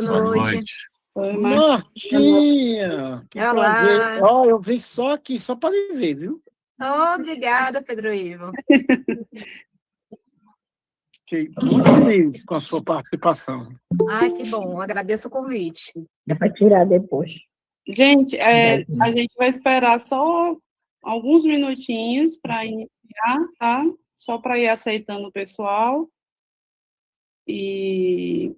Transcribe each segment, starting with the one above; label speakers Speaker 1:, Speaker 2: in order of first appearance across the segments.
Speaker 1: Boa
Speaker 2: Boa
Speaker 1: noite.
Speaker 2: noite.
Speaker 3: Oi,
Speaker 4: Martinha, que prazer.
Speaker 2: Olá.
Speaker 4: Ó, eu vim só aqui, só para lhe ver, viu?
Speaker 2: Obrigada, Pedro Ivo.
Speaker 4: Fiquei muito feliz com a sua participação.
Speaker 2: Ai, que bom, agradeço o convite.
Speaker 5: Dá para tirar depois.
Speaker 3: Gente, a gente vai esperar só alguns minutinhos para iniciar, tá? Só para ir aceitando o pessoal. E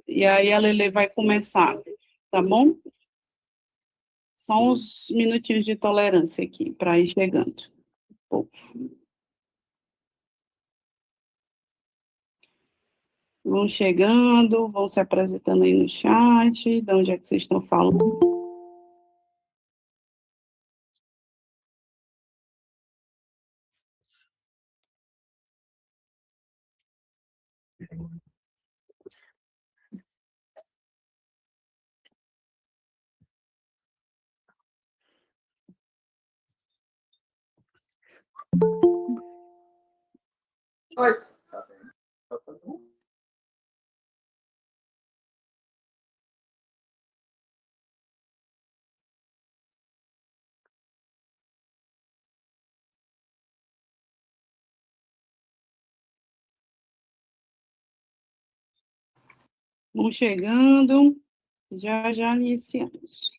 Speaker 3: aí a Lele vai começar, tá bom? Só uns minutinhos de tolerância aqui para ir chegando. Vão chegando, vão se apresentando aí no chat, de onde é que vocês estão falando.
Speaker 4: Oi.
Speaker 3: Vão chegando, já iniciamos.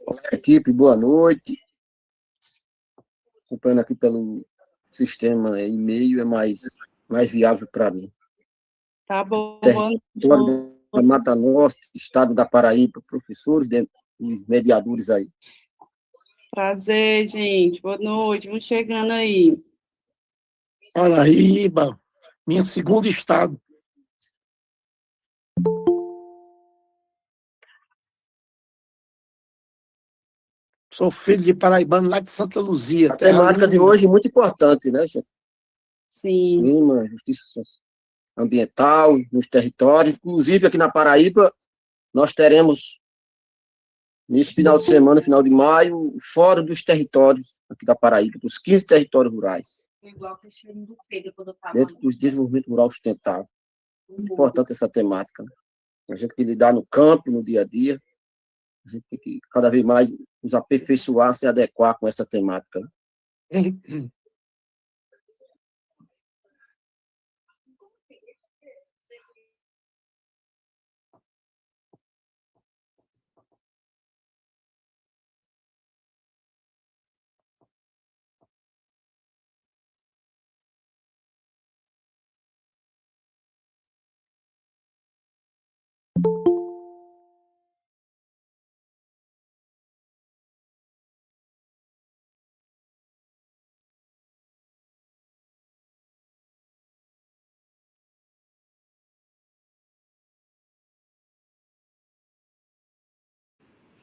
Speaker 6: Olá, equipe, boa noite. Acompanhando aqui pelo sistema e-mail é mais viável para mim.
Speaker 3: Tá bom.
Speaker 6: Território da Mata Norte, estado da Paraíba, professores e mediadores aí.
Speaker 3: Prazer, gente. Boa noite. Vão chegando aí.
Speaker 4: Paraíba, minha segundo estado. Sou filho de paraibano lá de Santa Luzia.
Speaker 6: A temática de hoje é muito importante, né, gente?
Speaker 3: Sim.
Speaker 6: Clima, justiça ambiental, nos territórios. Inclusive, aqui na Paraíba, nós teremos, nesse final de semana, final de maio, o Fórum dos Territórios aqui da Paraíba, dos 15 territórios rurais. Dentro do desenvolvimento rural sustentável. Muito importante essa temática, né? A gente tem que lidar no campo, no dia a dia. A gente tem que cada vez mais nos aperfeiçoar, se adequar com essa temática, né?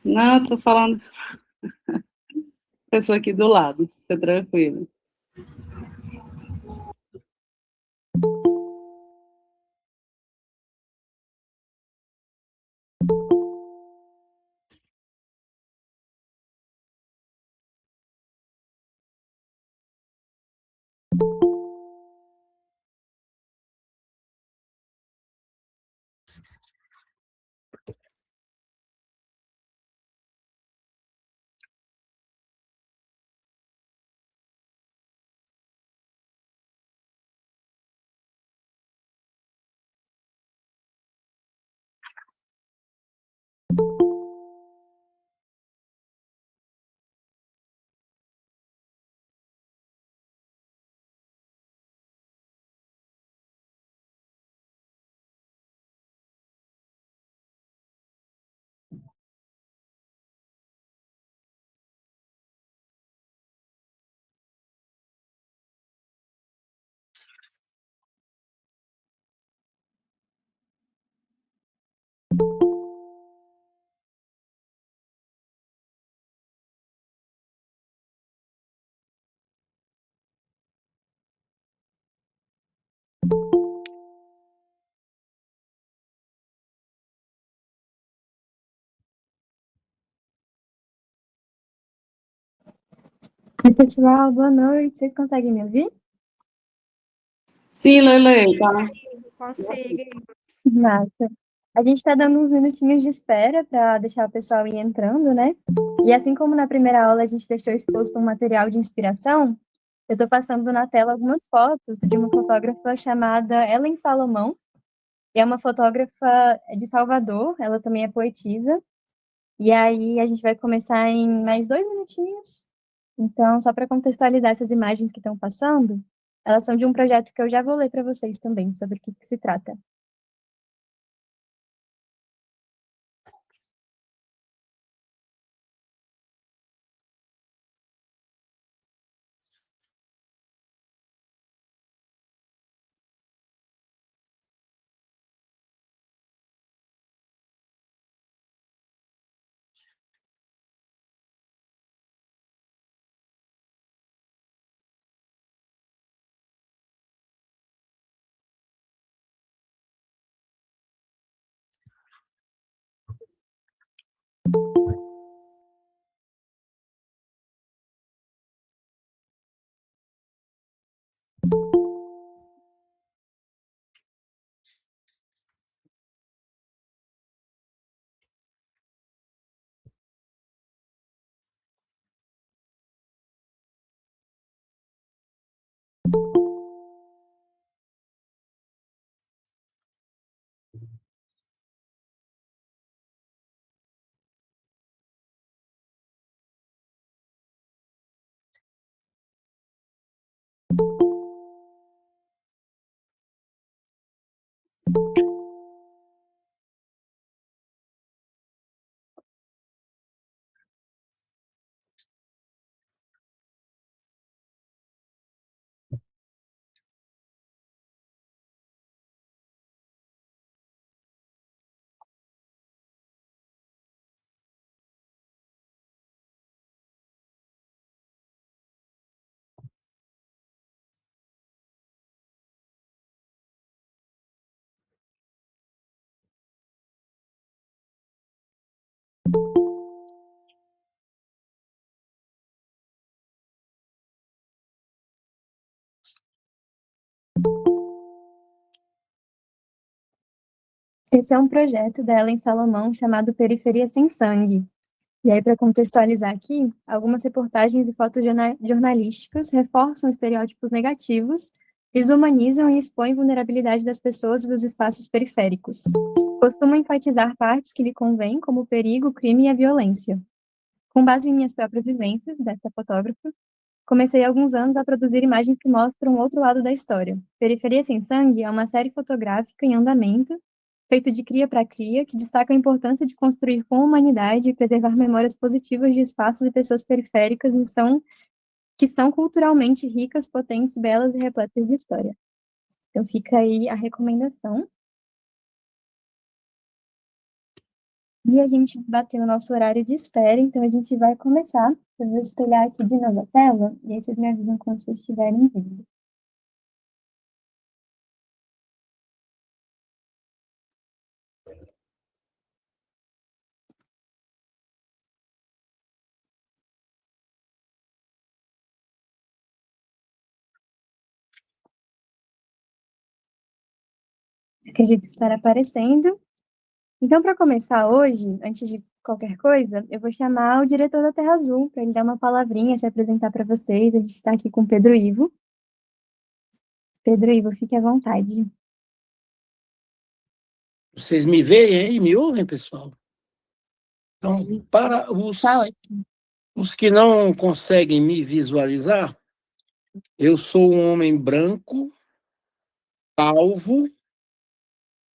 Speaker 3: Não, tô falando pessoa aqui do lado, fica tranquilo.
Speaker 1: Oi, pessoal, boa noite. Vocês conseguem me ouvir?
Speaker 3: Sim, Lele, tá?
Speaker 2: Consigo.
Speaker 1: Massa. A gente está dando uns minutinhos de espera para deixar o pessoal ir entrando, né? E assim como na primeira aula a gente deixou exposto um material de inspiração, eu estou passando na tela algumas fotos de uma fotógrafa chamada Ellen Salomão. E é uma fotógrafa de Salvador, ela também é poetisa. E aí a gente vai começar em mais 2 minutinhos. Então, só para contextualizar essas imagens que estão passando, elas são de um projeto que eu já vou ler para vocês também, sobre o que se trata. Esse é um projeto da Ellen Salomão chamado Periferia Sem Sangue. E aí, para contextualizar aqui, algumas reportagens e fotos jornalísticas reforçam estereótipos negativos, desumanizam e expõem vulnerabilidade das pessoas dos espaços periféricos. Costumam enfatizar partes que lhe convêm, como o perigo, o crime e a violência. Com base em minhas próprias vivências, desta fotógrafa, comecei há alguns anos a produzir imagens que mostram o outro lado da história. Periferia Sem Sangue é uma série fotográfica em andamento, feito de cria para cria, que destaca a importância de construir com humanidade e preservar memórias positivas de espaços e pessoas periféricas que são culturalmente ricas, potentes, belas e repletas de história. Então fica aí a recomendação. E a gente bateu o nosso horário de espera, então a gente vai começar. Eu vou espelhar aqui de novo a tela, e aí vocês me avisam quando vocês estiverem vendo. Acredito estar aparecendo. Então, para começar hoje, antes de qualquer coisa, eu vou chamar o diretor da Terra Azul para ele dar uma palavrinha, se apresentar para vocês. A gente está aqui com o Pedro Ivo. Pedro Ivo, fique à vontade.
Speaker 4: Vocês me veem aí, me ouvem, pessoal? Então, para
Speaker 1: Tá ótimo.
Speaker 4: os que não conseguem me visualizar, eu sou um homem branco, calvo,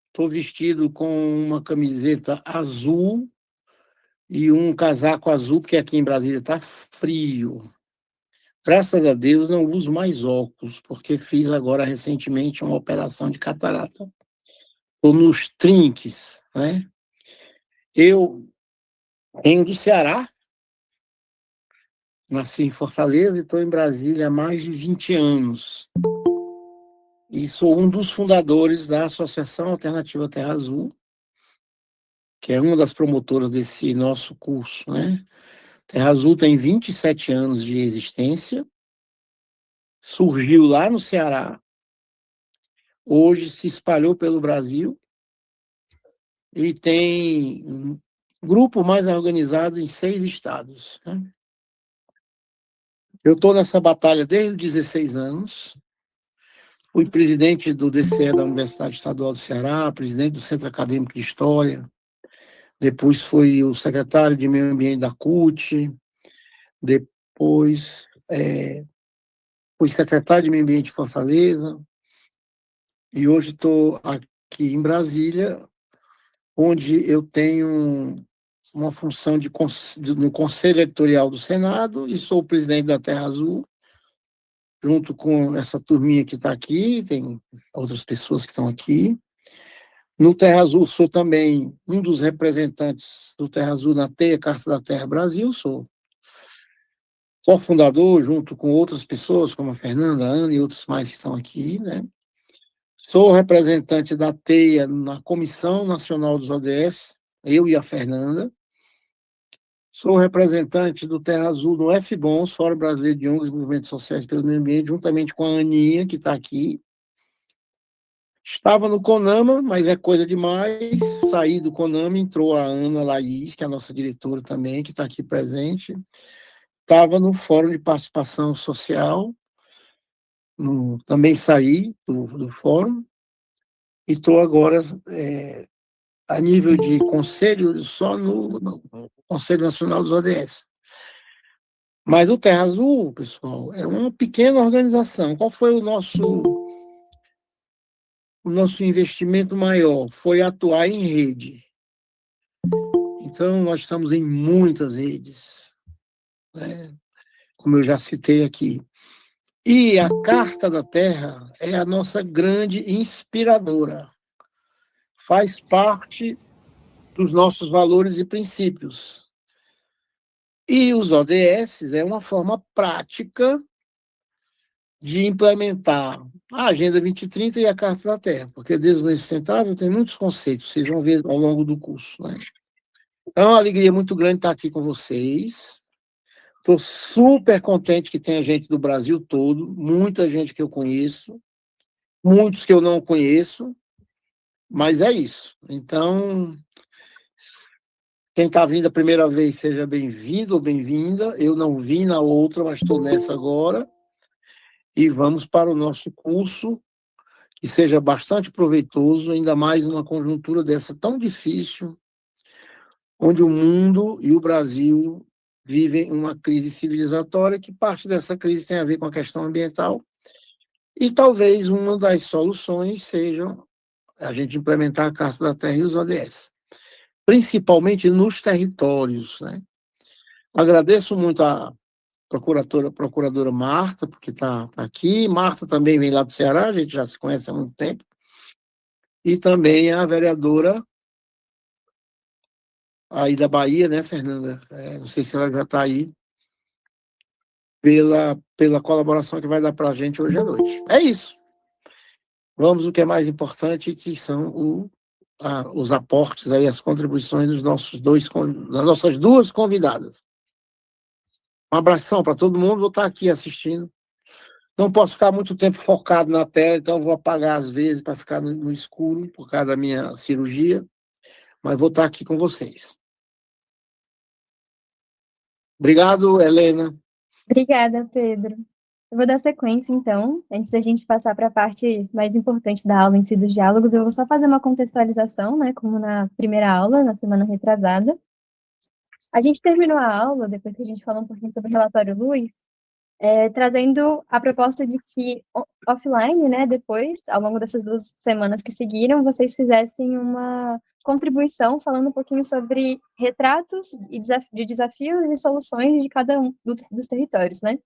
Speaker 4: estou vestido com uma camiseta azul e um casaco azul, porque aqui em Brasília está frio. Graças a Deus não uso mais óculos, porque fiz agora recentemente uma operação de catarata. Estou nos trinques, né? Eu venho do Ceará, nasci em Fortaleza e estou em Brasília há mais de 20 anos. E sou um dos fundadores da Associação Alternativa Terra Azul, que é uma das promotoras desse nosso curso, né? Terra Azul tem 27 anos de existência, surgiu lá no Ceará, hoje se espalhou pelo Brasil e tem um grupo mais organizado em 6 estados, né? Eu estou nessa batalha desde os 16 anos, fui presidente do DCE da Universidade Estadual do Ceará, presidente do Centro Acadêmico de História, depois fui o secretário de Meio Ambiente da CUT, depois fui secretário de Meio Ambiente de Fortaleza, e hoje estou aqui em Brasília, onde eu tenho uma função no Conselho Editorial do Senado e sou o presidente da Terra Azul, junto com essa turminha que está aqui, tem outras pessoas que estão aqui. No Terra Azul, sou também um dos representantes do Terra Azul na TEIA Carta da Terra Brasil, sou cofundador, junto com outras pessoas, como a Fernanda, a Ana e outros mais que estão aqui, né? Sou representante da TEIA na Comissão Nacional dos ODS, eu e a Fernanda. Sou representante do Terra Azul no FBONS, Fórum Brasileiro de ONGs e Movimentos Sociais pelo Meio Ambiente, juntamente com a Aninha, que está aqui. Estava no CONAMA, mas é coisa demais. Saí do CONAMA, entrou a Ana Laís, que é a nossa diretora também, que está aqui presente. Estava no Fórum de Participação Social, também saí do fórum, e estou agora a nível de conselho, só no Conselho Nacional dos ODS. Mas o Terra Azul, pessoal, é uma pequena organização. Qual foi o nosso investimento maior? Foi atuar em rede. Então, nós estamos em muitas redes, né? Como eu já citei aqui. E a Carta da Terra é a nossa grande inspiradora. Faz parte dos nossos valores e princípios. E os ODS é uma forma prática de implementar a Agenda 2030 e a Carta da Terra, porque desenvolvimento sustentável tem muitos conceitos, vocês vão ver ao longo do curso, né? É uma alegria muito grande estar aqui com vocês. Estou super contente que tenha gente do Brasil todo, muita gente que eu conheço, muitos que eu não conheço, mas é isso. Então, quem está vindo a primeira vez, seja bem-vindo ou bem-vinda. Eu não vim na outra, mas estou nessa agora. E vamos para o nosso curso, que seja bastante proveitoso, ainda mais numa conjuntura dessa tão difícil, onde o mundo e o Brasil vivem uma crise civilizatória, que parte dessa crise tem a ver com a questão ambiental, e talvez uma das soluções seja a gente implementar a Carta da Terra e os ODS, principalmente nos territórios, né? Agradeço muito a procuradora Marta, porque está aqui. Marta também vem lá do Ceará, a gente já se conhece há muito tempo. E também a vereadora aí da Bahia, né, Fernanda? Não sei se ela já está aí, pela colaboração que vai dar para a gente hoje à noite. É isso. Vamos o que é mais importante, que são os aportes, aí, as contribuições das nossas duas convidadas. Um abração para todo mundo, vou estar aqui assistindo. Não posso ficar muito tempo focado na tela, então vou apagar às vezes para ficar no escuro, por causa da minha cirurgia, mas vou estar aqui com vocês. Obrigado, Helena.
Speaker 1: Obrigada, Pedro. Eu vou dar sequência, então. Antes da gente passar para a parte mais importante da aula em si dos diálogos, eu vou só fazer uma contextualização, né, como na primeira aula, na semana retrasada. A gente terminou a aula, depois que a gente falou um pouquinho sobre o relatório Luz, trazendo a proposta de que offline, né, depois, ao longo dessas 2 semanas que seguiram, vocês fizessem uma contribuição falando um pouquinho sobre retratos de desafios e soluções de cada um dos territórios, né?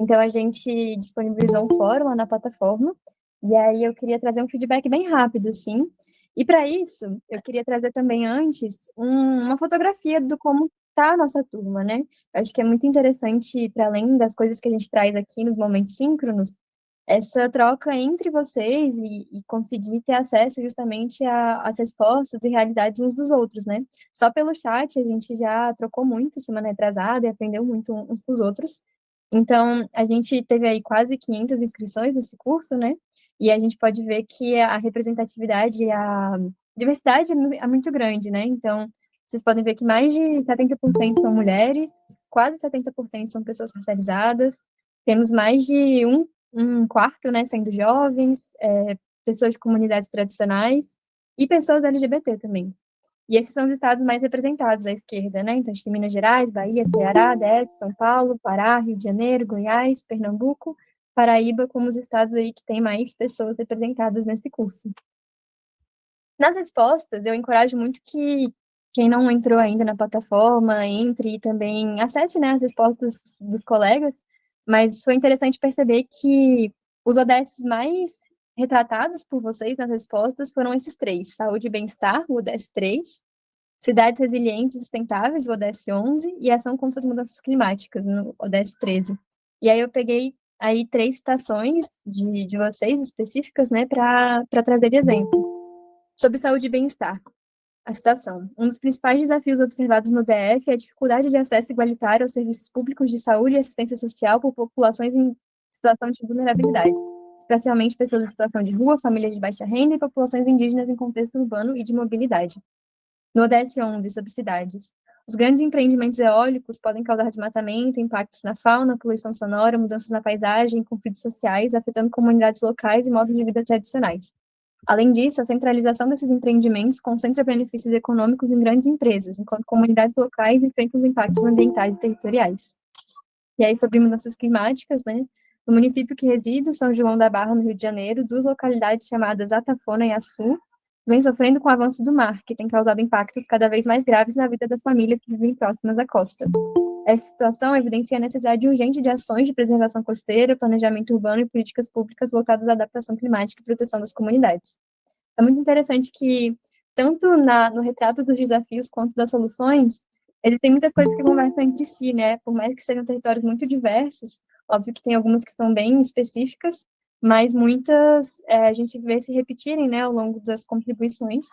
Speaker 1: Então, a gente disponibilizou um fórum lá na plataforma, e aí eu queria trazer um feedback bem rápido, assim. E para isso, eu queria trazer também antes uma fotografia do como está a nossa turma, né? Eu acho que é muito interessante, para além das coisas que a gente traz aqui nos momentos síncronos, essa troca entre vocês e conseguir ter acesso justamente às respostas e realidades uns dos outros, né? Só pelo chat a gente já trocou muito semana retrasada e aprendeu muito uns com os outros. Então, a gente teve aí quase 500 inscrições nesse curso, né? E a gente pode ver que a representatividade e a diversidade é muito grande, né? Então, vocês podem ver que mais de 70% são mulheres, quase 70% são pessoas racializadas, temos mais de um quarto, né, sendo jovens, pessoas de comunidades tradicionais e pessoas LGBT também. E esses são os estados mais representados à esquerda, né? Então, a gente tem Minas Gerais, Bahia, Ceará, DF, São Paulo, Pará, Rio de Janeiro, Goiás, Pernambuco, Paraíba, como os estados aí que têm mais pessoas representadas nesse curso. Nas respostas, eu encorajo muito que quem não entrou ainda na plataforma entre e também acesse, né, as respostas dos colegas, mas foi interessante perceber que os ODS mais retratados por vocês nas respostas foram esses 3: saúde e bem-estar, o ODS 3, cidades resilientes e sustentáveis, o ODS 11, e ação contra as mudanças climáticas, no ODS 13. E aí eu peguei aí 3 citações de vocês específicas, né, para trazer de exemplo. Sobre saúde e bem-estar. A citação: um dos principais desafios observados no DF é a dificuldade de acesso igualitário aos serviços públicos de saúde e assistência social por populações em situação de vulnerabilidade, especialmente pessoas em situação de rua, famílias de baixa renda e populações indígenas em contexto urbano e de mobilidade. No ODS 11, sobre cidades. Os grandes empreendimentos eólicos podem causar desmatamento, impactos na fauna, poluição sonora, mudanças na paisagem, conflitos sociais, afetando comunidades locais e modos de vida tradicionais. Além disso, a centralização desses empreendimentos concentra benefícios econômicos em grandes empresas, enquanto comunidades locais enfrentam os impactos ambientais e territoriais. E aí, sobre mudanças climáticas, né? No município que resido, São João da Barra, no Rio de Janeiro, 2 localidades chamadas Atafona e Açu vêm sofrendo com o avanço do mar, que tem causado impactos cada vez mais graves na vida das famílias que vivem próximas à costa. Essa situação evidencia a necessidade urgente de ações de preservação costeira, planejamento urbano e políticas públicas voltadas à adaptação climática e proteção das comunidades. É muito interessante que, tanto no retrato dos desafios quanto das soluções, existem muitas coisas que conversam entre si, né? Por mais que sejam territórios muito diversos, óbvio que tem algumas que são bem específicas, mas muitas a gente vê se repetirem, né, ao longo das contribuições.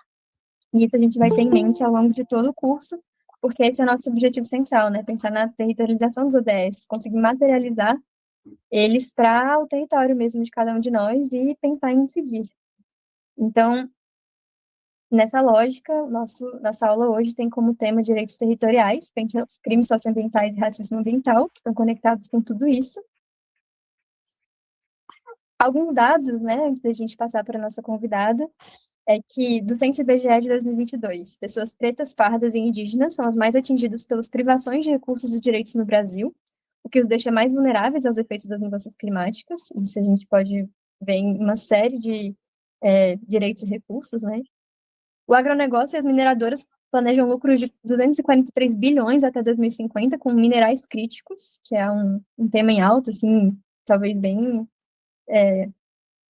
Speaker 1: E isso a gente vai ter em mente ao longo de todo o curso, porque esse é o nosso objetivo central, né? Pensar na territorialização dos ODS, conseguir materializar eles para o território mesmo de cada um de nós e pensar em incidir. Então, nessa lógica, nossa aula hoje tem como tema direitos territoriais, frente aos crimes socioambientais e racismo ambiental, que estão conectados com tudo isso. Alguns dados, né, antes da gente passar para a nossa convidada, é que, do Censo IBGE de 2022, pessoas pretas, pardas e indígenas são as mais atingidas pelas privações de recursos e direitos no Brasil, o que os deixa mais vulneráveis aos efeitos das mudanças climáticas. Isso a gente pode ver em uma série de direitos e recursos, né? O agronegócio e as mineradoras planejam lucros de 243 bilhões até 2050 com minerais críticos, que é um tema em alta, assim, talvez bem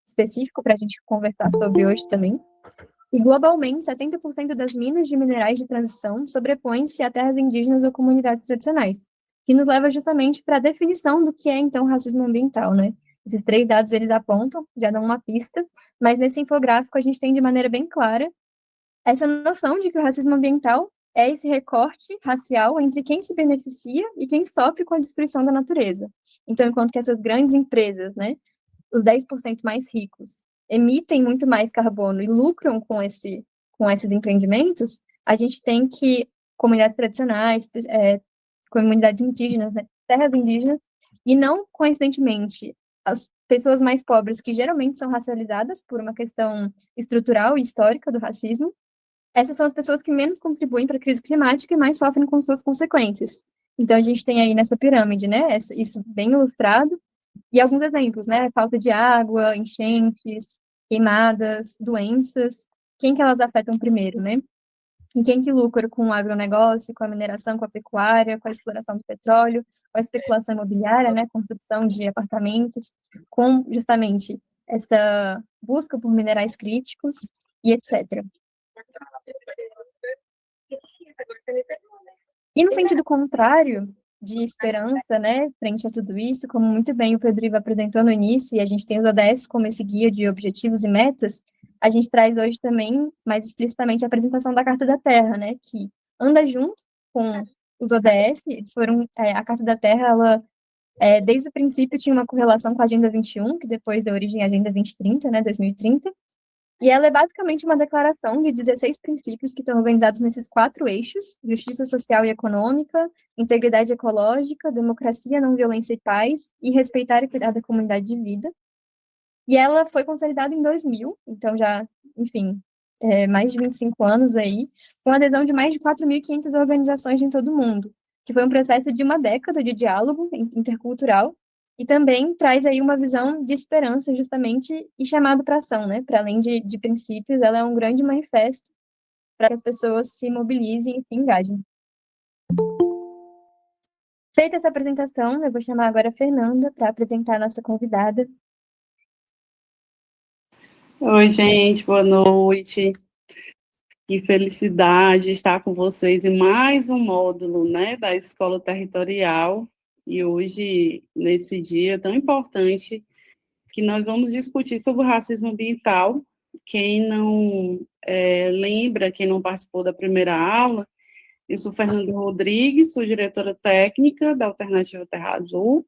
Speaker 1: específico para a gente conversar sobre hoje também. E, globalmente, 70% das minas de minerais de transição sobrepõem-se a terras indígenas ou comunidades tradicionais, que nos leva justamente para a definição do que é, então, racismo ambiental, né? Esses 3 dados, eles apontam, já dão uma pista, mas nesse infográfico a gente tem de maneira bem clara essa noção de que o racismo ambiental é esse recorte racial entre quem se beneficia e quem sofre com a destruição da natureza. Então, enquanto que essas grandes empresas, né, os 10% mais ricos, emitem muito mais carbono e lucram com esses empreendimentos, a gente tem que comunidades tradicionais, comunidades indígenas, né, terras indígenas, e não, coincidentemente, as pessoas mais pobres, que geralmente são racializadas por uma questão estrutural e histórica do racismo, essas são as pessoas que menos contribuem para a crise climática e mais sofrem com suas consequências. Então, a gente tem aí nessa pirâmide, né, isso bem ilustrado, e alguns exemplos, né, falta de água, enchentes, queimadas, doenças, quem que elas afetam primeiro, né? E quem que lucra com o agronegócio, com a mineração, com a pecuária, com a exploração do petróleo, com a especulação imobiliária, né, construção de apartamentos, com justamente essa busca por minerais críticos e etc. E no sentido contrário, de esperança, né, frente a tudo isso, como muito bem o Pedro Ivo apresentou no início, e a gente tem os ODS como esse guia de objetivos e metas, a gente traz hoje também, mais explicitamente, a apresentação da Carta da Terra, né, que anda junto com os ODS, eles foram, a Carta da Terra, ela, desde o princípio, tinha uma correlação com a Agenda 21, que depois deu origem à Agenda 2030, né, 2030, e ela é basicamente uma declaração de 16 princípios que estão organizados nesses 4 eixos: justiça social e econômica, integridade ecológica, democracia, não violência e paz, e respeitar e cuidar da comunidade de vida. E ela foi consolidada em 2000, então já, enfim, mais de 25 anos aí, com adesão de mais de 4.500 organizações em todo o mundo, que foi um processo de uma década de diálogo intercultural, e também traz aí uma visão de esperança, justamente, e chamado para ação, né? Para além de princípios, ela é um grande manifesto para que as pessoas se mobilizem e se engajem. Feita essa apresentação, eu vou chamar agora a Fernanda para apresentar a nossa convidada.
Speaker 3: Oi, gente, boa noite. Que felicidade estar com vocês em mais um módulo, né, da Escola Territorial. E hoje, nesse dia tão importante, que nós vamos discutir sobre o racismo ambiental. Quem não lembra, quem não participou da primeira aula, eu sou Fernanda Rodrigues, sou diretora técnica da Alternativa Terra Azul,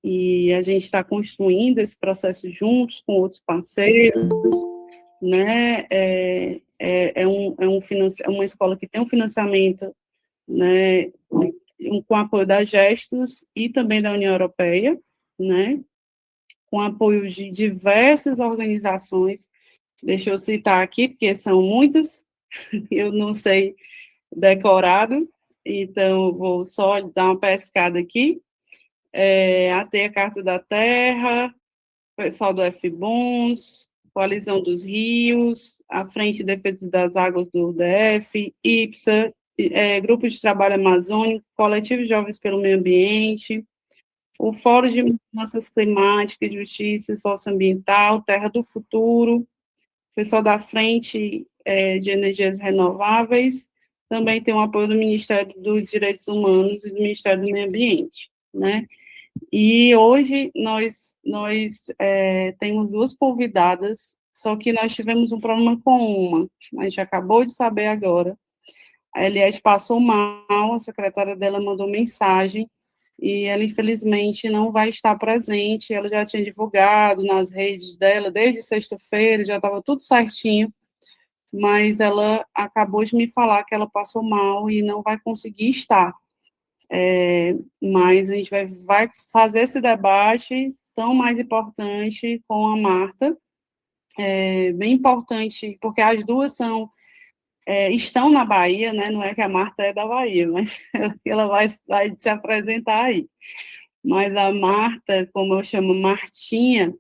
Speaker 3: e a gente está construindo esse processo juntos com outros parceiros, né? É uma escola que tem um financiamento, né, com apoio da Gestos e também da União Europeia, né, com apoio de diversas organizações. Deixa eu citar aqui, porque são muitas, eu não sei decorado, então vou só dar uma pescada aqui. A Carta da Terra, pessoal do FBONS, Coalizão dos Rios, a Frente de Defesa das Águas do DF, IPSA, Grupo de Trabalho Amazônico, Coletivo Jovens pelo Meio Ambiente, o Fórum de Mudanças Climáticas, Justiça Socioambiental, Terra do Futuro, pessoal da Frente de Energias Renováveis, também tem o apoio do Ministério dos Direitos Humanos e do Ministério do Meio Ambiente, né? E hoje nós temos 2 convidadas, só que nós tivemos um problema com uma, a gente acabou de saber agora. A Eliette passou mal, a secretária dela mandou mensagem, e ela, infelizmente, não vai estar presente. Ela já tinha divulgado nas redes dela, desde sexta-feira, já estava tudo certinho, mas ela acabou de me falar que ela passou mal e não vai conseguir estar. Mas a gente vai fazer esse debate tão mais importante com a Marta, bem importante, porque as duas estão na Bahia, né? Não é que a Marta é da Bahia, mas ela vai se apresentar aí. Mas a Marta, como eu chamo Martinha,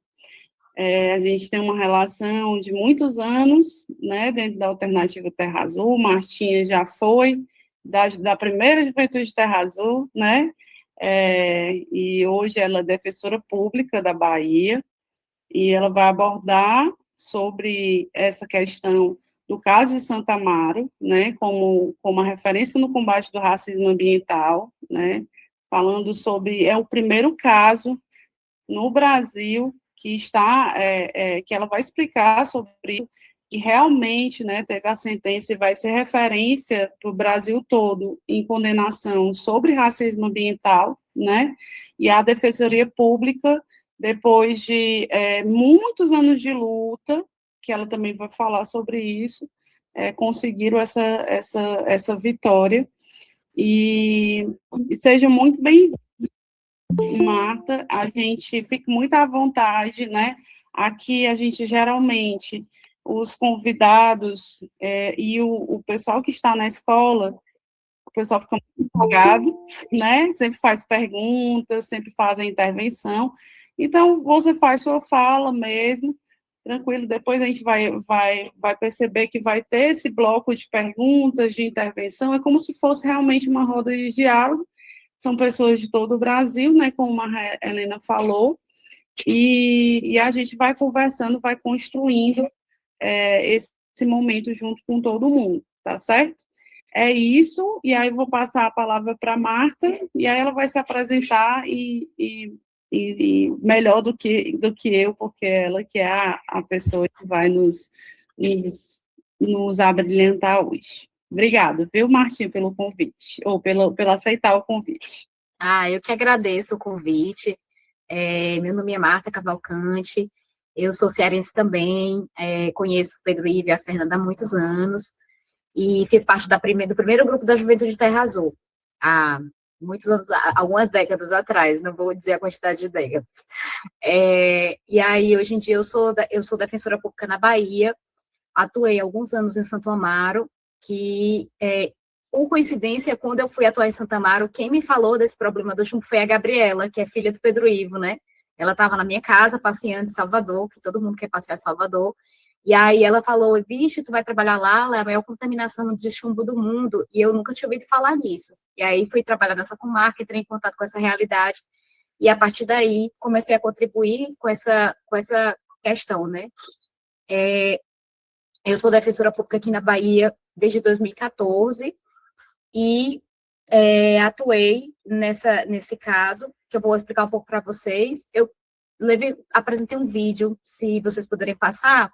Speaker 3: a gente tem uma relação de muitos anos, né, dentro da Alternativa Terra Azul. Martinha já foi da primeira Juventude Terra Azul, né, e hoje ela é defensora pública da Bahia, e ela vai abordar sobre essa questão do caso de Santa Amaro, né, como uma referência no combate do racismo ambiental, né, falando sobre, é o primeiro caso no Brasil que está, que ela vai explicar sobre que realmente, né, teve a sentença e vai ser referência para o Brasil todo em condenação sobre racismo ambiental, né, e a Defensoria Pública, depois de muitos anos de luta, que ela também vai falar sobre isso, conseguiram essa vitória, e seja muito bem-vindo, Marta, a gente fica muito à vontade, né? Aqui a gente geralmente, os convidados e o pessoal que está na escola, o pessoal fica muito empolgado, né? Sempre faz perguntas, sempre faz a intervenção. Então, você faz sua fala mesmo, tranquilo. Depois a gente vai perceber que vai ter esse bloco de perguntas, de intervenção. É como se fosse realmente uma roda de diálogo. São pessoas de todo o Brasil, né, como a Helena falou, e a gente vai conversando, vai construindo esse momento junto com todo mundo, tá certo? É isso, e aí eu vou passar a palavra para a Marta, e aí ela vai se apresentar e melhor do que eu, porque ela que é a pessoa que vai nos abrilhantar hoje. Obrigada, viu, Martinha, pelo convite, ou pelo aceitar o convite.
Speaker 2: Eu que agradeço o convite. Meu nome é Marta Cavalcante, eu sou cearense também, conheço o Pedro Ivo e a Fernanda há muitos anos, e fiz parte do primeiro grupo da Juventude Terra Azul, há muitos anos, algumas décadas atrás, não vou dizer a quantidade de décadas. E aí, hoje em dia, eu sou defensora pública na Bahia, atuei alguns anos em Santo Amaro, que, por coincidência, quando eu fui atuar em Santo Amaro, quem me falou desse problema do chumbo foi a Gabriela, que é filha do Pedro Ivo, né? Ela estava na minha casa, passeando em Salvador, que todo mundo quer passear em Salvador, e aí ela falou, vixe, tu vai trabalhar lá é a maior contaminação de chumbo do mundo, e eu nunca tinha ouvido falar nisso. E aí fui trabalhar nessa comarca, entrei em contato com essa realidade, e a partir daí comecei a contribuir com essa questão, né? Eu sou defensora pública aqui na Bahia desde 2014 e atuei nesse caso, que eu vou explicar um pouco para vocês. Eu apresentei um vídeo, se vocês puderem passar.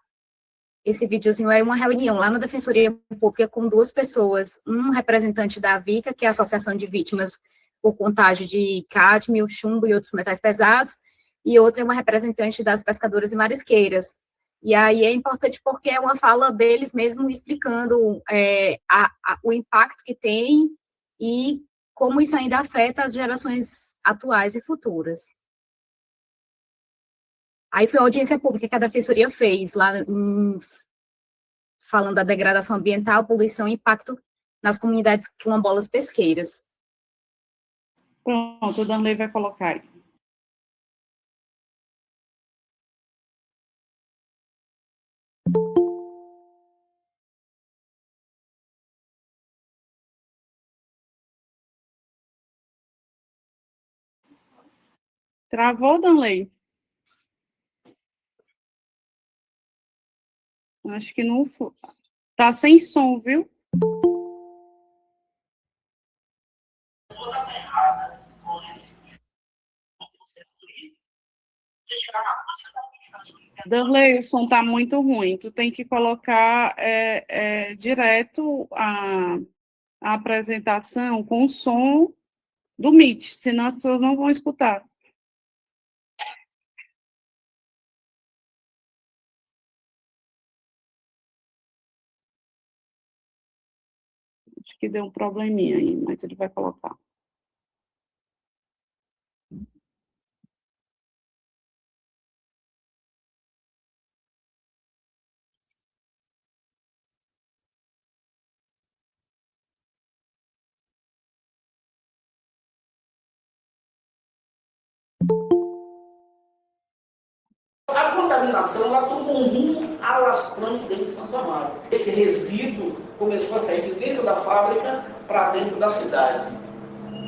Speaker 2: Esse videozinho é uma reunião lá na Defensoria Pública com duas pessoas, um representante da AVICA, que é a Associação de Vítimas por Contágio de Cádmio, Chumbo e outros metais pesados, e outra é uma representante das pescadoras e marisqueiras. E aí é importante porque é uma fala deles mesmo explicando o impacto que tem e como isso ainda afeta as gerações atuais e futuras. Aí foi a audiência pública que a Defensoria fez, lá falando da degradação ambiental, poluição e impacto nas comunidades quilombolas pesqueiras.
Speaker 3: Pronto, o Danley vai colocar aí. Travou, Danley? Acho que não foi. Tá sem som, viu? Danley, o som tá muito ruim. Tu tem que colocar direto a apresentação com o som do Meet, senão as pessoas não vão escutar. Acho que deu um probleminha aí, mas ele vai colocar.
Speaker 5: A contaminação ela tomou um rumo alastrante dentro de Santo Amaro. Esse resíduo começou a sair de dentro da fábrica para dentro da cidade.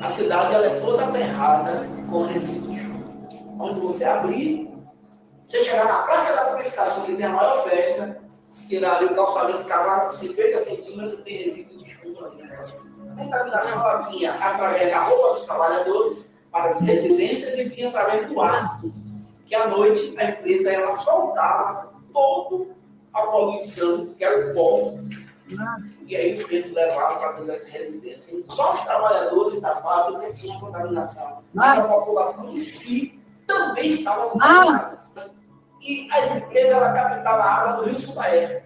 Speaker 5: A cidade ela é toda aterrada com resíduo de chumbo. Onde você abrir, Você chegar na Praça da Purificação, que tem a maior festa, se tirar ali o calçamento cavalo de 50 centímetros, tem resíduo de chuva. A contaminação ela vinha através da roupa dos trabalhadores para as residências e vinha através do ar. Que à noite a empresa ela soltava toda a poluição, que era o pó. E aí o vento levava para dentro dessa residência. Só os trabalhadores da fábrica tinham contaminação. Mas a população em si também estava contaminada. E a empresa ela captava a água do Rio Subaé.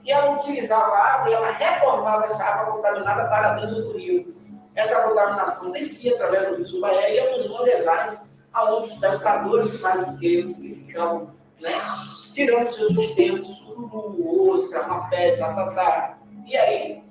Speaker 5: E ela utilizava a água e ela retornava essa água contaminada para dentro do rio. Essa contaminação descia através do Rio Subaé e ia nos manguezais, aonde os pescadores e marisqueiros que ficavam, né, tirando seus sustentos, sururu, ostra, mapé, tatatá. E aí,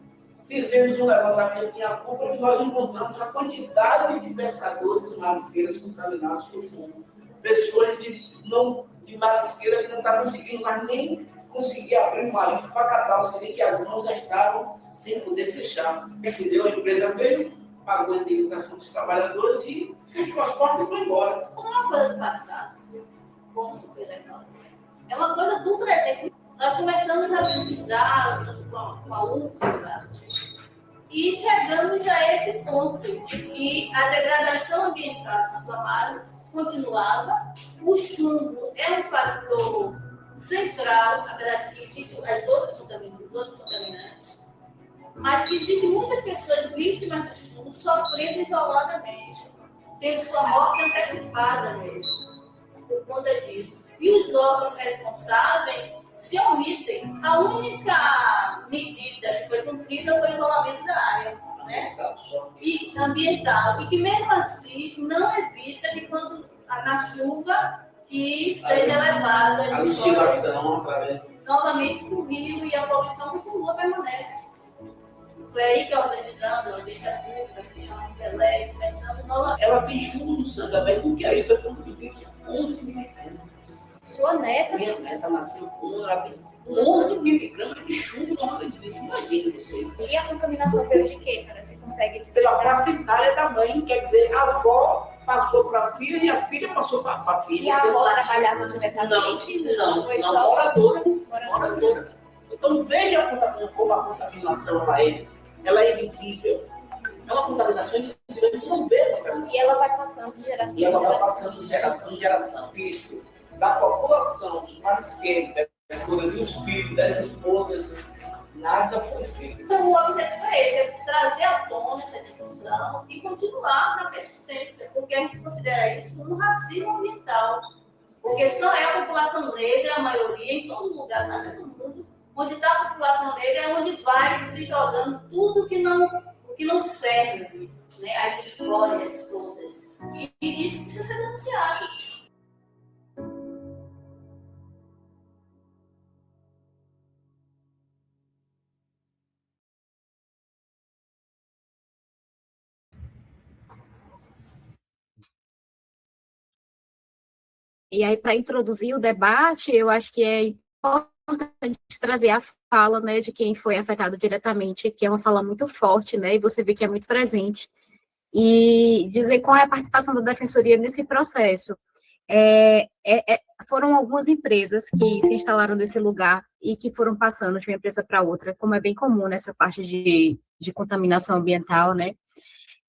Speaker 5: fizemos um levantamento em Apupa e nós encontramos a quantidade de pescadores e marisqueiros contaminados por fumo. Pessoas de marisqueira que não está conseguindo mais nem conseguir abrir o marido para catar, você vê que as mãos já estavam sem poder fechar. Decidiu, a empresa veio, pagou a indenização dos trabalhadores e fechou as portas e foi embora.
Speaker 7: Como é uma coisa do passado, como super legal. É uma coisa do presente. Nós começamos a pesquisar com a UFBA e chegamos a esse ponto de que a degradação ambiental de Santo Amaro continuava. O chumbo é um fator central, apesar de que existem os outros contaminantes, mas que existem muitas pessoas vítimas do chumbo sofrendo isoladamente, tendo sua morte antecipada mesmo, por conta disso. E os órgãos responsáveis se omitem. A única medida que foi cumprida foi o isolamento da área, né? E ambiental. E que mesmo assim não evita que quando na chuva que seja levado
Speaker 5: a destilação através
Speaker 7: novamente para o rio e a poluição continua, permanece. Foi aí que organizando a audiência pública, que chama de Pelé, começando novamente.
Speaker 5: Ela tem chumbo no sangue também, porque é isso, é tudo que tem 11 miligramas.
Speaker 7: Sua neta?
Speaker 5: Minha neta nasceu com 11 miligramas de chumbo no organismo. Imagina vocês.
Speaker 7: E a contaminação veio de quê, cara? Você consegue dizer?
Speaker 5: Pela placentária da mãe, quer dizer, a avó passou para a filha e a filha passou para a filha.
Speaker 7: E a avó trabalhava diretamente?
Speaker 5: Não, moradora. Então veja como a contaminação ela é invisível. É uma contaminação invisível, a gente não vê a contaminação.
Speaker 7: E ela vai passando de geração
Speaker 5: em geração. E ela vai passando de geração em geração. Isso, da população, dos marisqueiros, das coisas, dos filhos, das esposas, nada foi feito.
Speaker 7: Então, o objetivo é esse, é trazer à tona essa discussão e continuar na persistência, porque a gente considera isso como racismo ambiental. Porque só é a população negra, a maioria, em todo lugar, nada do mundo, onde está a população negra é onde vai se jogando tudo que não serve, né? As escolhas todas. E isso precisa ser denunciado.
Speaker 2: E aí, para introduzir o debate, eu acho que é importante trazer a fala, né, de quem foi afetado diretamente, que é uma fala muito forte, né, e você vê que é muito presente, e dizer qual é a participação da Defensoria nesse processo. Foram algumas empresas que se instalaram nesse lugar e que foram passando de uma empresa para outra, como é bem comum nessa parte de contaminação ambiental, né,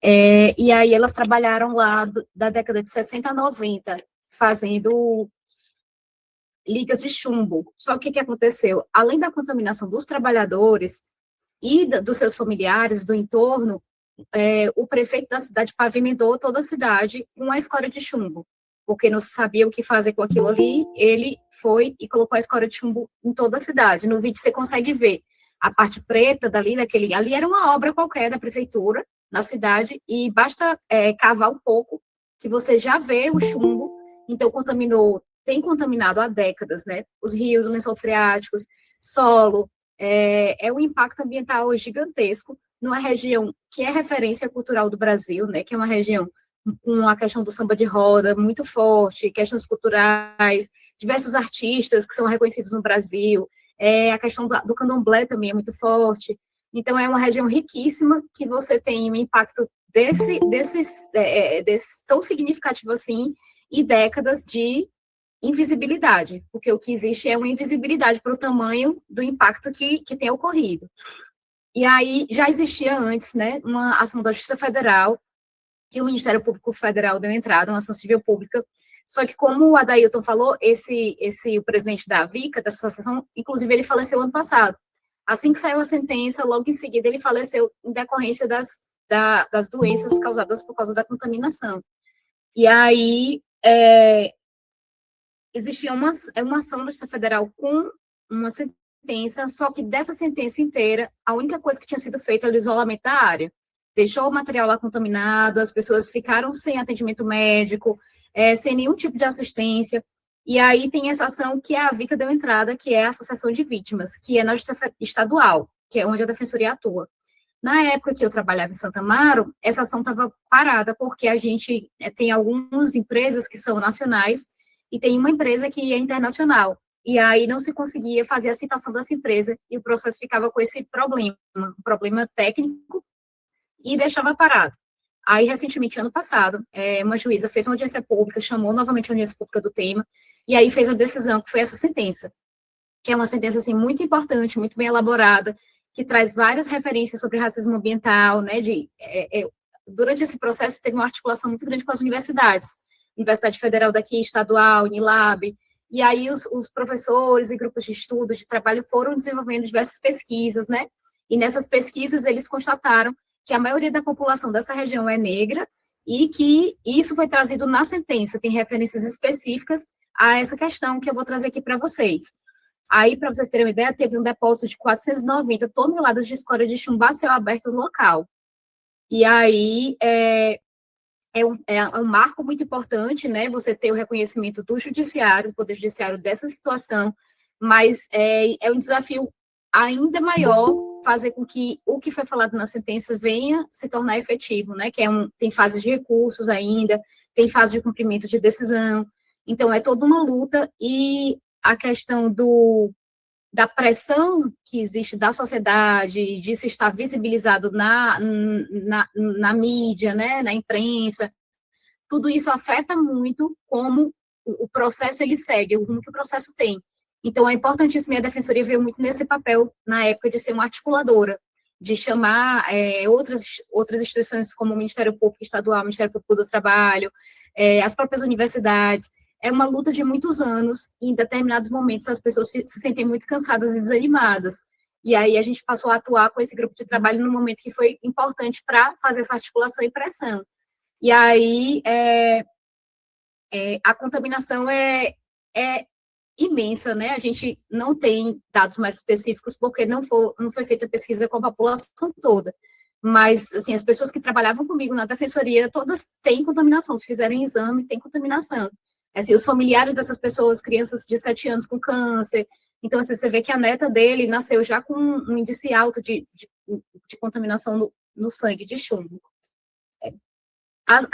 Speaker 2: e aí elas trabalharam lá da década de 60 a 90, fazendo ligas de chumbo. Só que o que aconteceu? Além da contaminação dos trabalhadores e dos seus familiares, do entorno, o prefeito da cidade pavimentou toda a cidade com a escória de chumbo, porque não sabia o que fazer com aquilo ali, ele foi e colocou a escória de chumbo em toda a cidade. No vídeo você consegue ver a parte preta ali era uma obra qualquer da prefeitura, na cidade, e basta cavar um pouco, que você já vê o chumbo. Então, tem contaminado há décadas, né? Os rios, lençóis freáticos, solo, um impacto ambiental gigantesco numa região que é referência cultural do Brasil, né? Que é uma região com a questão do samba de roda muito forte, questões culturais, diversos artistas que são reconhecidos no Brasil, a questão do candomblé também é muito forte. Então, é uma região riquíssima que você tem um impacto desse tão significativo assim, e décadas de invisibilidade, porque o que existe é uma invisibilidade para o tamanho do impacto que tem ocorrido. E aí já existia antes, né, uma ação da Justiça Federal, que o Ministério Público Federal deu entrada, uma ação civil pública, só que como o Adailton falou, o presidente da VICA, da associação, inclusive ele faleceu ano passado. Assim que saiu a sentença, logo em seguida ele faleceu em decorrência das doenças causadas por causa da contaminação. E aí, existia uma ação da Justiça Federal com uma sentença, só que dessa sentença inteira, a única coisa que tinha sido feita era o isolamento da área. Deixou o material lá contaminado, as pessoas ficaram sem atendimento médico, sem nenhum tipo de assistência. E aí tem essa ação que a VICA deu entrada, que é a Associação de Vítimas, que é na Justiça Estadual, que é onde a Defensoria atua. Na época que eu trabalhava em Santo Amaro, essa ação estava parada, porque a gente tem algumas empresas que são nacionais e tem uma empresa que é internacional. E aí não se conseguia fazer a citação dessa empresa e o processo ficava com esse problema, um problema técnico, e deixava parado. Aí, recentemente, ano passado, uma juíza fez uma audiência pública, chamou novamente a audiência pública do tema, e aí fez a decisão, que foi essa sentença, que é uma sentença, assim, muito importante, muito bem elaborada, que traz várias referências sobre racismo ambiental, né, durante esse processo teve uma articulação muito grande com as universidades, Universidade Federal daqui, Estadual, Unilab, e aí os professores e grupos de estudo, de trabalho, foram desenvolvendo diversas pesquisas, né, e nessas pesquisas eles constataram que a maioria da população dessa região é negra e que isso foi trazido na sentença, tem referências específicas a essa questão que eu vou trazer aqui para vocês. Aí, para vocês terem uma ideia, teve um depósito de 490 toneladas de escória de chumbo a céu aberto no local. E aí, é um marco muito importante, né, você ter o reconhecimento do judiciário, do Poder Judiciário dessa situação, mas é um desafio ainda maior fazer com que o que foi falado na sentença venha se tornar efetivo, né, que tem fases de recursos ainda, tem fase de cumprimento de decisão, então é toda uma luta, e a questão da pressão que existe da sociedade, disso estar visibilizado na mídia, né, na imprensa, tudo isso afeta muito como o processo ele segue, o rumo que o processo tem. Então, é importantíssimo, e a Defensoria veio muito nesse papel, na época, de ser uma articuladora, de chamar outras instituições, como o Ministério Público Estadual, o Ministério Público do Trabalho, as próprias universidades. É uma luta de muitos anos, e em determinados momentos as pessoas se sentem muito cansadas e desanimadas. E aí a gente passou a atuar com esse grupo de trabalho no momento que foi importante para fazer essa articulação e pressão. E aí a contaminação é imensa, né? A gente não tem dados mais específicos, porque não foi feita pesquisa com a população toda. Mas, assim, as pessoas que trabalhavam comigo na Defensoria, todas têm contaminação. Se fizerem exame, tem contaminação. Assim, os familiares dessas pessoas, crianças de 7 anos com câncer. Então, assim, você vê que a neta dele nasceu já com um índice alto de contaminação no sangue, de chumbo.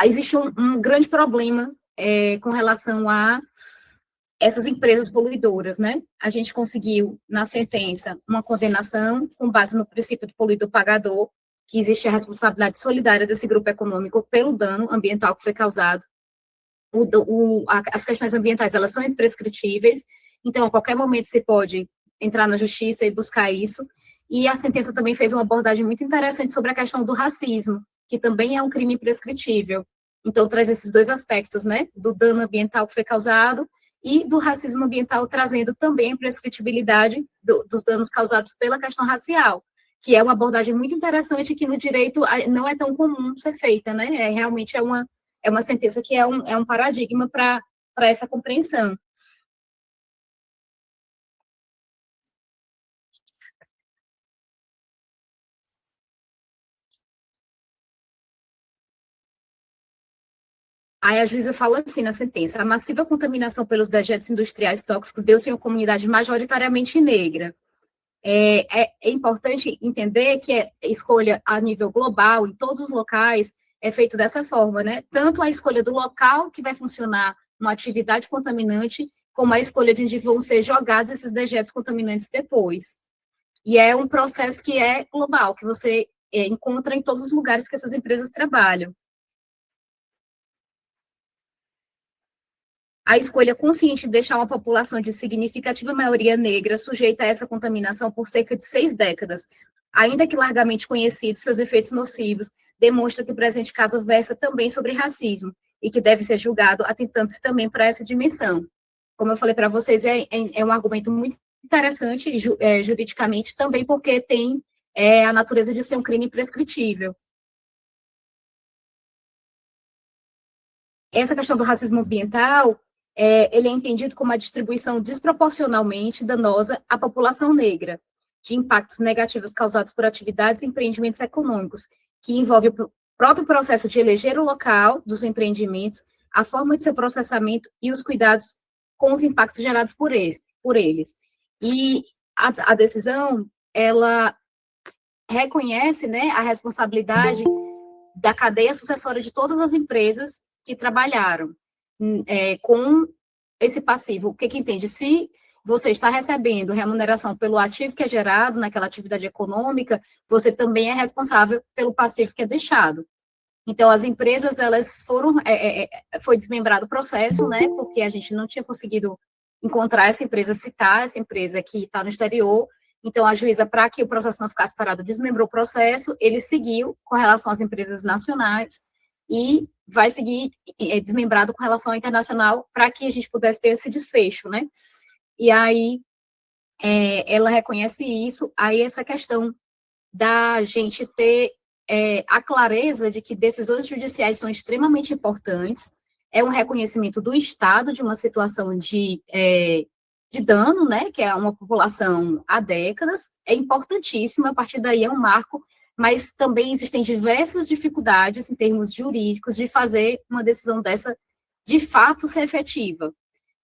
Speaker 2: Existe um grande problema com relação a essas empresas poluidoras, né? A gente conseguiu, na sentença, uma condenação com base no princípio do poluidor-pagador, que existe a responsabilidade solidária desse grupo econômico pelo dano ambiental que foi causado. As questões ambientais, elas são imprescritíveis, então, a qualquer momento, se pode entrar na justiça e buscar isso. E a sentença também fez uma abordagem muito interessante sobre a questão do racismo, que também é um crime imprescritível. Então, traz esses dois aspectos, né? Do dano ambiental que foi causado e do racismo ambiental, trazendo também a imprescritibilidade dos danos causados pela questão racial, que é uma abordagem muito interessante que no direito não é tão comum ser feita, né? Realmente é uma sentença que é um paradigma para essa compreensão. Aí a juíza fala assim na sentença: a massiva contaminação pelos dejetos industriais tóxicos deu-se em uma comunidade majoritariamente negra. É importante entender que a escolha a nível global, em todos os locais, é feito dessa forma, né? Tanto a escolha do local que vai funcionar uma atividade contaminante, como a escolha de onde vão ser jogados esses dejetos contaminantes depois. E é um processo que é global, que você encontra em todos os lugares que essas empresas trabalham. a escolha consciente de deixar uma população de significativa maioria negra sujeita a essa contaminação por cerca de 6 décadas, ainda que largamente conhecidos seus efeitos nocivos, demonstra que o presente caso versa também sobre racismo e que deve ser julgado atentando-se também para essa dimensão. Como eu falei para vocês, é um argumento muito interessante juridicamente também, porque tem a natureza de ser um crime prescritível. Essa questão do racismo ambiental, ele é entendido como a distribuição desproporcionalmente danosa à população negra, de impactos negativos causados por atividades e empreendimentos econômicos, que envolve o próprio processo de eleger o local dos empreendimentos, a forma de seu processamento e os cuidados com os impactos gerados por eles. E a decisão, ela reconhece, né, a responsabilidade da cadeia sucessória de todas as empresas que trabalharam com esse passivo. O que entende? Se você está recebendo remuneração pelo ativo que é gerado naquela atividade econômica, você também é responsável pelo passivo que é deixado. Então, as empresas, elas foram, foi desmembrado o processo, né, porque a gente não tinha conseguido encontrar essa empresa, citar essa empresa que está no exterior. Então, a juíza, para que o processo não ficasse parado, desmembrou o processo, ele seguiu com relação às empresas nacionais e vai seguir desmembrado com relação ao internacional para que a gente pudesse ter esse desfecho, né? E aí, ela reconhece isso, aí essa questão da gente ter a clareza de que decisões judiciais são extremamente importantes, é um reconhecimento do Estado de uma situação de dano, né, que é uma população há décadas, é importantíssimo, a partir daí é um marco, mas também existem diversas dificuldades em termos jurídicos de fazer uma decisão dessa de fato ser efetiva.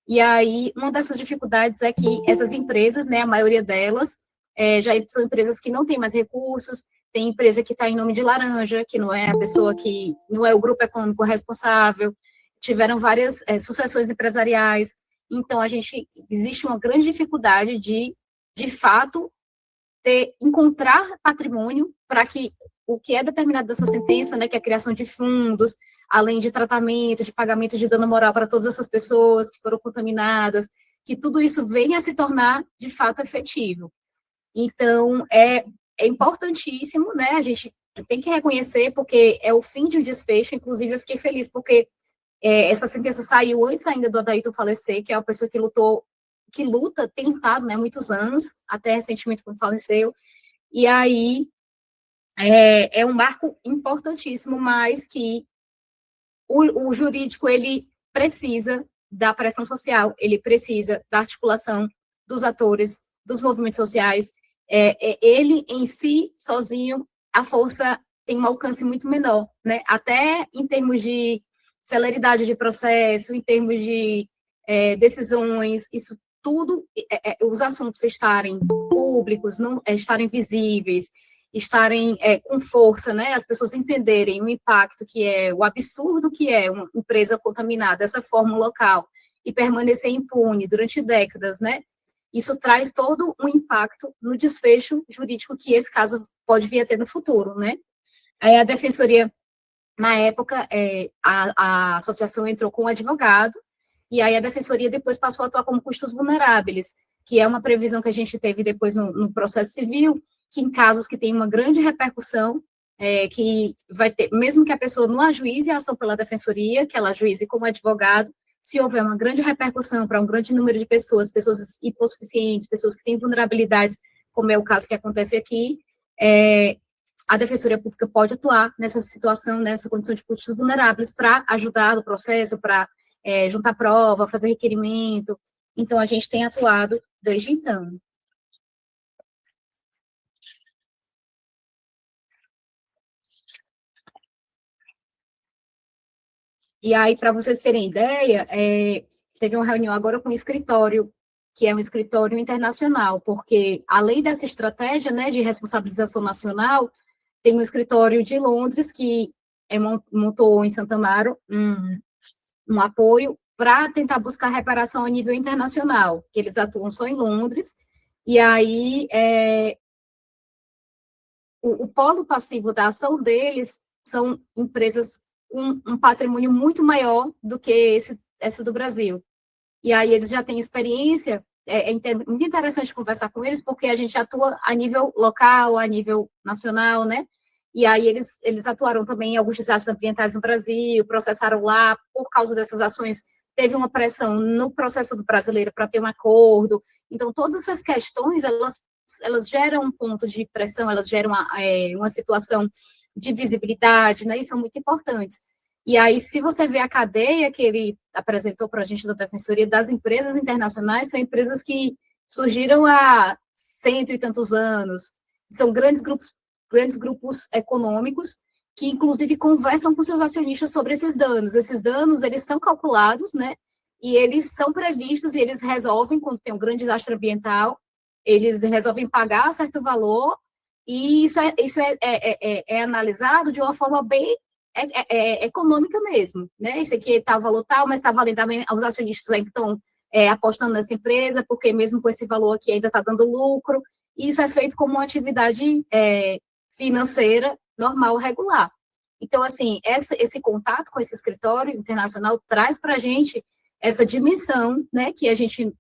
Speaker 2: E aí, uma dessas dificuldades é que essas empresas, né, a maioria delas, já são empresas que não têm mais recursos, tem empresa que está em nome de laranja, que não é a pessoa que, não é o grupo econômico responsável, tiveram várias sucessões empresariais, então existe uma grande dificuldade de fato, encontrar patrimônio para que o que é determinado dessa sentença, né, que é a criação de fundos, além de tratamento, de pagamento de dano moral para todas essas pessoas que foram contaminadas, que tudo isso venha a se tornar, de fato, efetivo. Então, é importantíssimo, né, a gente tem que reconhecer, porque é o fim de um desfecho, inclusive eu fiquei feliz, porque essa sentença saiu antes ainda do Adailton falecer, que é uma pessoa que tem lutado, né, muitos anos, até recentemente quando faleceu, e aí é um marco importantíssimo, mas que o jurídico, ele precisa da pressão social, ele precisa da articulação dos atores, dos movimentos sociais, ele em si, sozinho, a força tem um alcance muito menor, né, até em termos de celeridade de processo, em termos de decisões, isso tudo, os assuntos estarem públicos, não estarem visíveis, estarem com força, né, as pessoas entenderem o impacto que é, o absurdo que é uma empresa contaminada dessa forma local e permanecer impune durante décadas, né, isso traz todo um impacto no desfecho jurídico que esse caso pode vir a ter no futuro, né. Aí a Defensoria, na época, a associação entrou com um advogado, e aí a Defensoria depois passou a atuar como custos vulneráveis, que é uma previsão que a gente teve depois no processo civil, que em casos que tem uma grande repercussão, que vai ter, mesmo que a pessoa não ajuize a ação pela Defensoria, que ela ajuize como advogado, se houver uma grande repercussão para um grande número de pessoas hipossuficientes, pessoas que têm vulnerabilidades, como é o caso que acontece aqui, a Defensoria Pública pode atuar nessa situação, nessa condição de custos vulneráveis, para ajudar no processo, para juntar prova, fazer requerimento. Então, a gente tem atuado desde então. E aí, para vocês terem ideia, teve uma reunião agora com o escritório, que é um escritório internacional, porque, além dessa estratégia, né, de responsabilização nacional, tem um escritório de Londres que montou em Santo Amaro um apoio para tentar buscar reparação a nível internacional, que eles atuam só em Londres, e aí o polo passivo da ação deles são empresas com um patrimônio muito maior do que essa do Brasil. e aí eles já têm experiência. Muito interessante conversar com eles, porque a gente atua a nível local, a nível nacional, né? E aí eles atuaram também em alguns desastres ambientais no Brasil, processaram lá, por causa dessas ações, teve uma pressão no processo do brasileiro para ter um acordo. Então, todas essas questões, elas geram um ponto de pressão, elas geram uma situação de visibilidade, né? E são muito importantes. E aí, se você vê a cadeia que ele apresentou para a gente da Defensoria das empresas internacionais, são empresas que surgiram há 100 e tantos anos, são grandes grupos econômicos que, inclusive, conversam com seus acionistas sobre esses danos. Esses danos, eles são calculados, né? E eles são previstos e eles resolvem, quando tem um grande desastre ambiental, eles resolvem pagar certo valor, e isso é analisado de uma forma bem econômica mesmo, né? Isso aqui está valor tal, mas está valendo também, os acionistas aí que estão apostando nessa empresa, porque mesmo com esse valor aqui ainda está dando lucro, e isso é feito como uma atividade financeira normal, regular. Então, assim, esse contato com esse escritório internacional traz para a gente essa dimensão, né, que a gente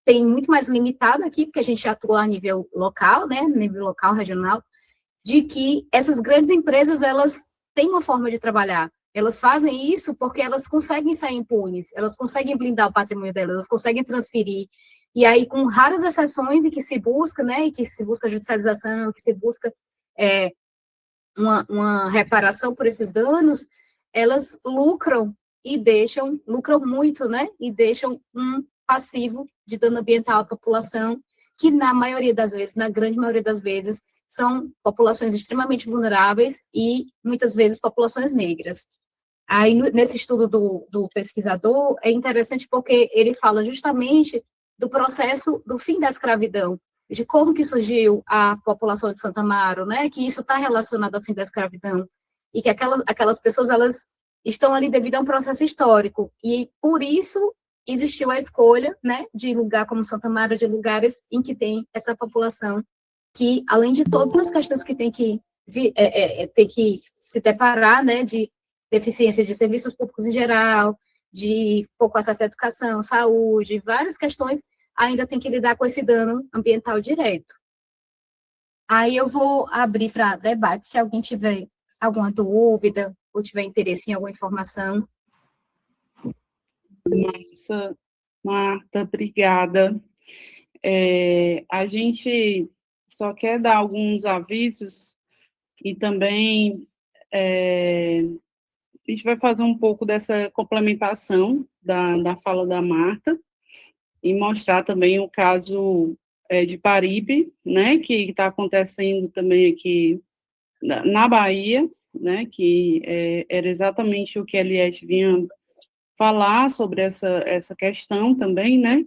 Speaker 2: tem muito mais limitado aqui, porque a gente atua a nível local, né, nível local, regional, de que essas grandes empresas, elas têm uma forma de trabalhar. Elas fazem isso porque elas conseguem sair impunes, elas conseguem blindar o patrimônio delas, elas conseguem transferir. E aí, com raras exceções em que se busca, né, e que se busca judicialização, que se busca uma reparação por esses danos, elas lucram muito, né, e deixam um passivo de dano ambiental à população, que na maioria das vezes, na grande maioria das vezes, são populações extremamente vulneráveis e, muitas vezes, populações negras. Aí, nesse estudo do pesquisador, é interessante porque ele fala justamente do processo do fim da escravidão, de como que surgiu a população de Santa Amaro, né, que isso está relacionado ao fim da escravidão, e que aquelas pessoas, elas estão ali devido a um processo histórico, e por isso existiu a escolha, né, de lugar como Santa Amaro, de lugares em que tem essa população, que, além de todas as questões que tem que se deparar, né, de deficiência de serviços públicos em geral, de pouco acesso à educação, saúde, várias questões, ainda tem que lidar com esse dano ambiental direto. Aí eu vou abrir para debate, se alguém tiver alguma dúvida ou tiver interesse em alguma informação.
Speaker 3: Nossa, Marta, obrigada. A gente só quer dar alguns avisos e também a gente vai fazer um pouco dessa complementação da fala da Marta e mostrar também o caso de Paripe, né, que está acontecendo também aqui na Bahia, né, que era exatamente o que a Eliette vinha falar sobre essa questão também, né,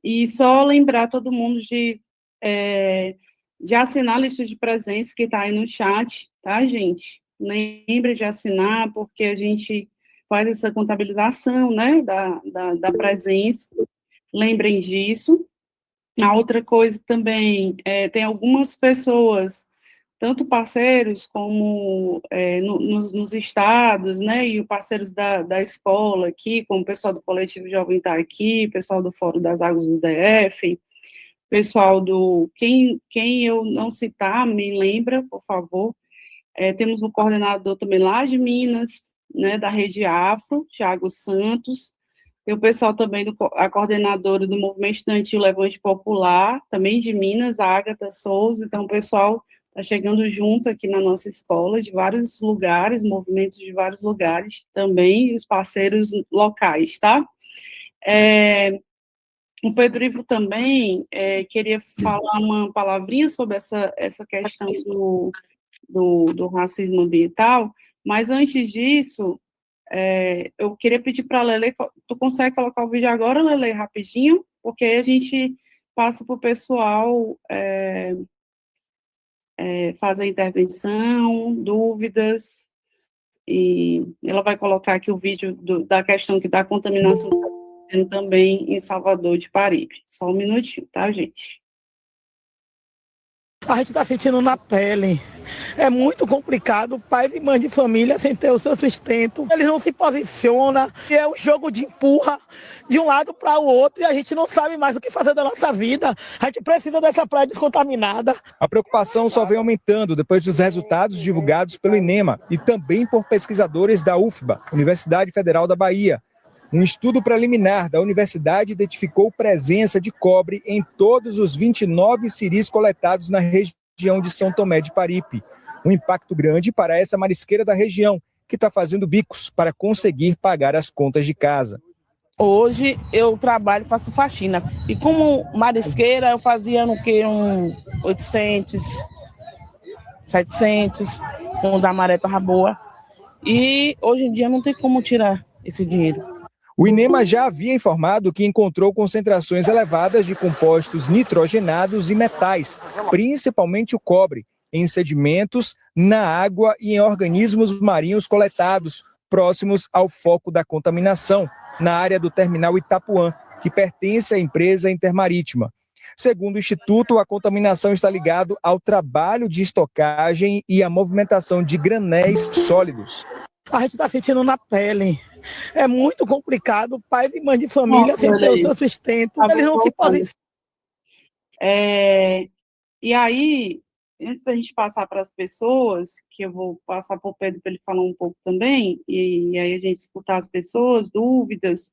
Speaker 3: e só lembrar todo mundo de assinar a lista de presença que está aí no chat, tá, gente? Lembre de assinar, porque a gente faz essa contabilização, né, da presença, lembrem disso. A outra coisa também, tem algumas pessoas, tanto parceiros como nos estados, né, e os parceiros da escola aqui, como o pessoal do Coletivo Jovem está aqui, pessoal do Fórum das Águas do DF, pessoal quem eu não citar, me lembra, por favor. Temos um coordenador também lá de Minas, né, da Rede Afro, Thiago Santos. Tem o pessoal também, a coordenadora do Movimento Estudantil Levante Popular, também de Minas, a Ágata Souza. Então, o pessoal está chegando junto aqui na nossa escola, de vários lugares, movimentos de vários lugares também, e os parceiros locais, tá? O Pedro Ivo também queria falar uma palavrinha sobre essa questão do racismo ambiental, mas antes disso, eu queria pedir para a Lele, tu consegue colocar o vídeo agora, Lele, rapidinho? Porque aí a gente passa para o pessoal fazer intervenção, dúvidas, e ela vai colocar aqui o vídeo da questão da contaminação também em Salvador de Paripe. Só um minutinho, tá, gente?
Speaker 8: A gente está sentindo na pele. É muito complicado, pais e mães de família sem ter o seu sustento. Eles não se posicionam, é um jogo de empurra de um lado para o outro e a gente não sabe mais o que fazer da nossa vida. A gente precisa dessa praia descontaminada.
Speaker 9: A preocupação só vem aumentando depois dos resultados divulgados pelo INEMA e também por pesquisadores da UFBA, Universidade Federal da Bahia. Um estudo preliminar da universidade identificou presença de cobre em todos os 29 ciris coletados na região de São Tomé de Paripe. Um impacto grande para essa marisqueira da região, que está fazendo bicos para conseguir pagar as contas de casa.
Speaker 10: Hoje eu trabalho, faço faxina. E como marisqueira, eu fazia no que? 800, 700, quando a maré estava boa. E hoje em dia não tem como tirar esse dinheiro.
Speaker 9: O INEMA já havia informado que encontrou concentrações elevadas de compostos nitrogenados e metais, principalmente o cobre, em sedimentos, na água e em organismos marinhos coletados, próximos ao foco da contaminação, na área do terminal Itapuã, que pertence à empresa Intermarítima. Segundo o Instituto, a contaminação está ligada ao trabalho de estocagem e à movimentação de granéis sólidos.
Speaker 8: A gente está sentindo na pele. É muito complicado, pais e mães de família sem ter o seu sustento. Eles não se posicionam.
Speaker 3: E aí, antes da gente passar para as pessoas, que eu vou passar para o Pedro para ele falar um pouco também, e aí a gente escutar as pessoas, dúvidas,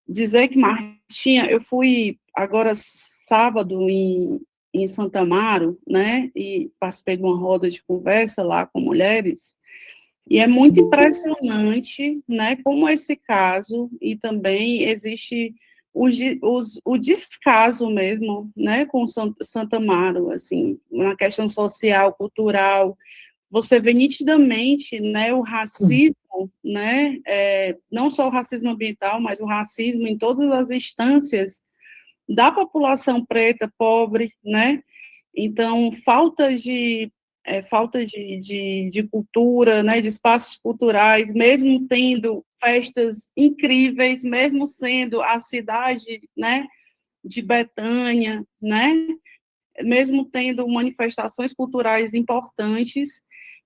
Speaker 3: dizer que, Martinha, eu fui agora sábado em Santa Amaro, né, e participei de uma roda de conversa lá com mulheres, e é muito impressionante, né, como esse caso, e também existe o descaso mesmo, né, com Santa Amaro, assim, na questão social, cultural, você vê nitidamente, né, o racismo, né, não só o racismo ambiental, mas o racismo em todas as instâncias da população preta, pobre, né, então, falta de cultura, né, de espaços culturais, mesmo tendo festas incríveis, mesmo sendo a cidade, né, de Betânia, né, mesmo tendo manifestações culturais importantes,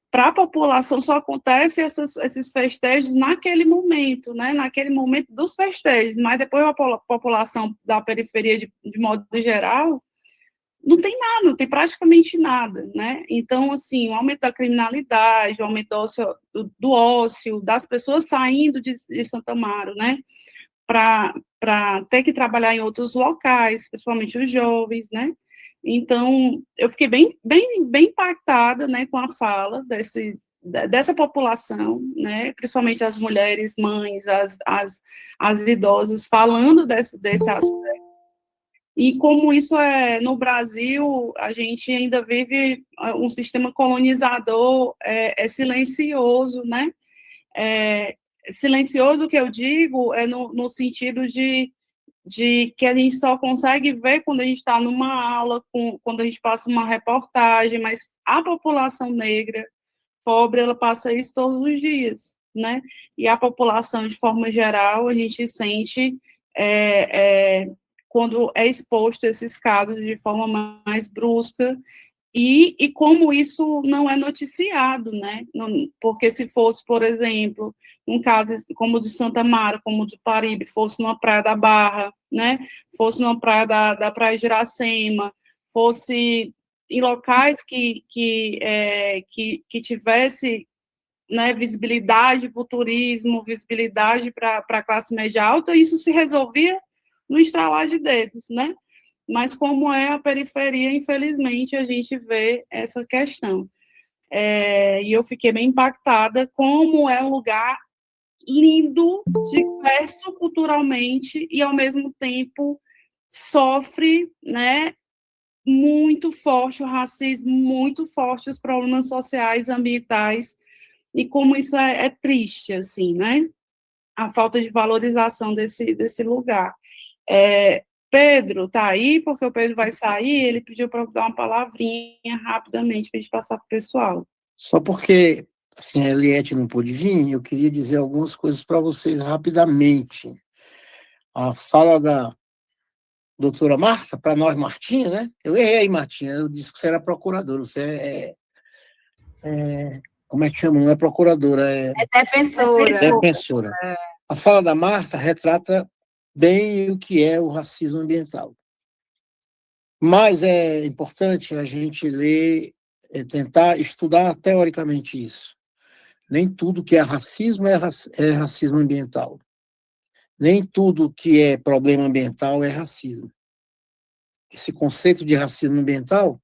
Speaker 3: para a população só acontece esses festejos naquele momento, né, naquele momento dos festejos, mas depois a população da periferia, de modo geral, não tem nada, não tem praticamente nada, né? Então, assim, o aumento da criminalidade, o aumento do ócio, das pessoas saindo de Santa Amaro, né? Para ter que trabalhar em outros locais, principalmente os jovens, né? Então, eu fiquei bem impactada, né, com a fala dessa população, né? Principalmente as mulheres, mães, as idosas, falando desse aspecto. E como isso no Brasil, a gente ainda vive um sistema colonizador silencioso, né? Silencioso, que eu digo, no sentido de que a gente só consegue ver quando a gente está numa aula, quando a gente passa uma reportagem, mas a população negra, pobre, ela passa isso todos os dias, né? E a população, de forma geral, a gente sente quando é exposto a esses casos de forma mais brusca, e como isso não é noticiado, né? Porque se fosse, por exemplo, um caso como o de Santa Amaro, como o de Paripe, fosse numa praia da Barra, né? Fosse numa praia da Praia de Iracema, fosse em locais que tivesse, né, visibilidade para o turismo, visibilidade para a classe média alta, isso se resolvia no estralar de dedos, né? Mas como é a periferia, infelizmente, a gente vê essa questão. E eu fiquei bem impactada como é um lugar lindo, diverso culturalmente, e, ao mesmo tempo, sofre, né, muito forte o racismo, muito forte os problemas sociais, ambientais, e como isso é triste, assim, né? A falta de valorização desse lugar. Pedro tá aí, porque o Pedro vai sair, ele pediu para eu dar uma palavrinha rapidamente para a gente passar para o pessoal.
Speaker 4: Só porque assim, a Eliette não pôde vir, eu queria dizer algumas coisas para vocês rapidamente. A fala da doutora Marta, para nós, Martinha, né? Eu errei aí, Martinha. Eu disse que você era procuradora. Você como é que chama? Não é procuradora,
Speaker 2: É defensora.
Speaker 4: defensora. A fala da Marta retrata bem o que é o racismo ambiental. Mas é importante a gente ler, tentar estudar teoricamente isso. Nem tudo que é racismo é racismo ambiental. Nem tudo que é problema ambiental é racismo. Esse conceito de racismo ambiental,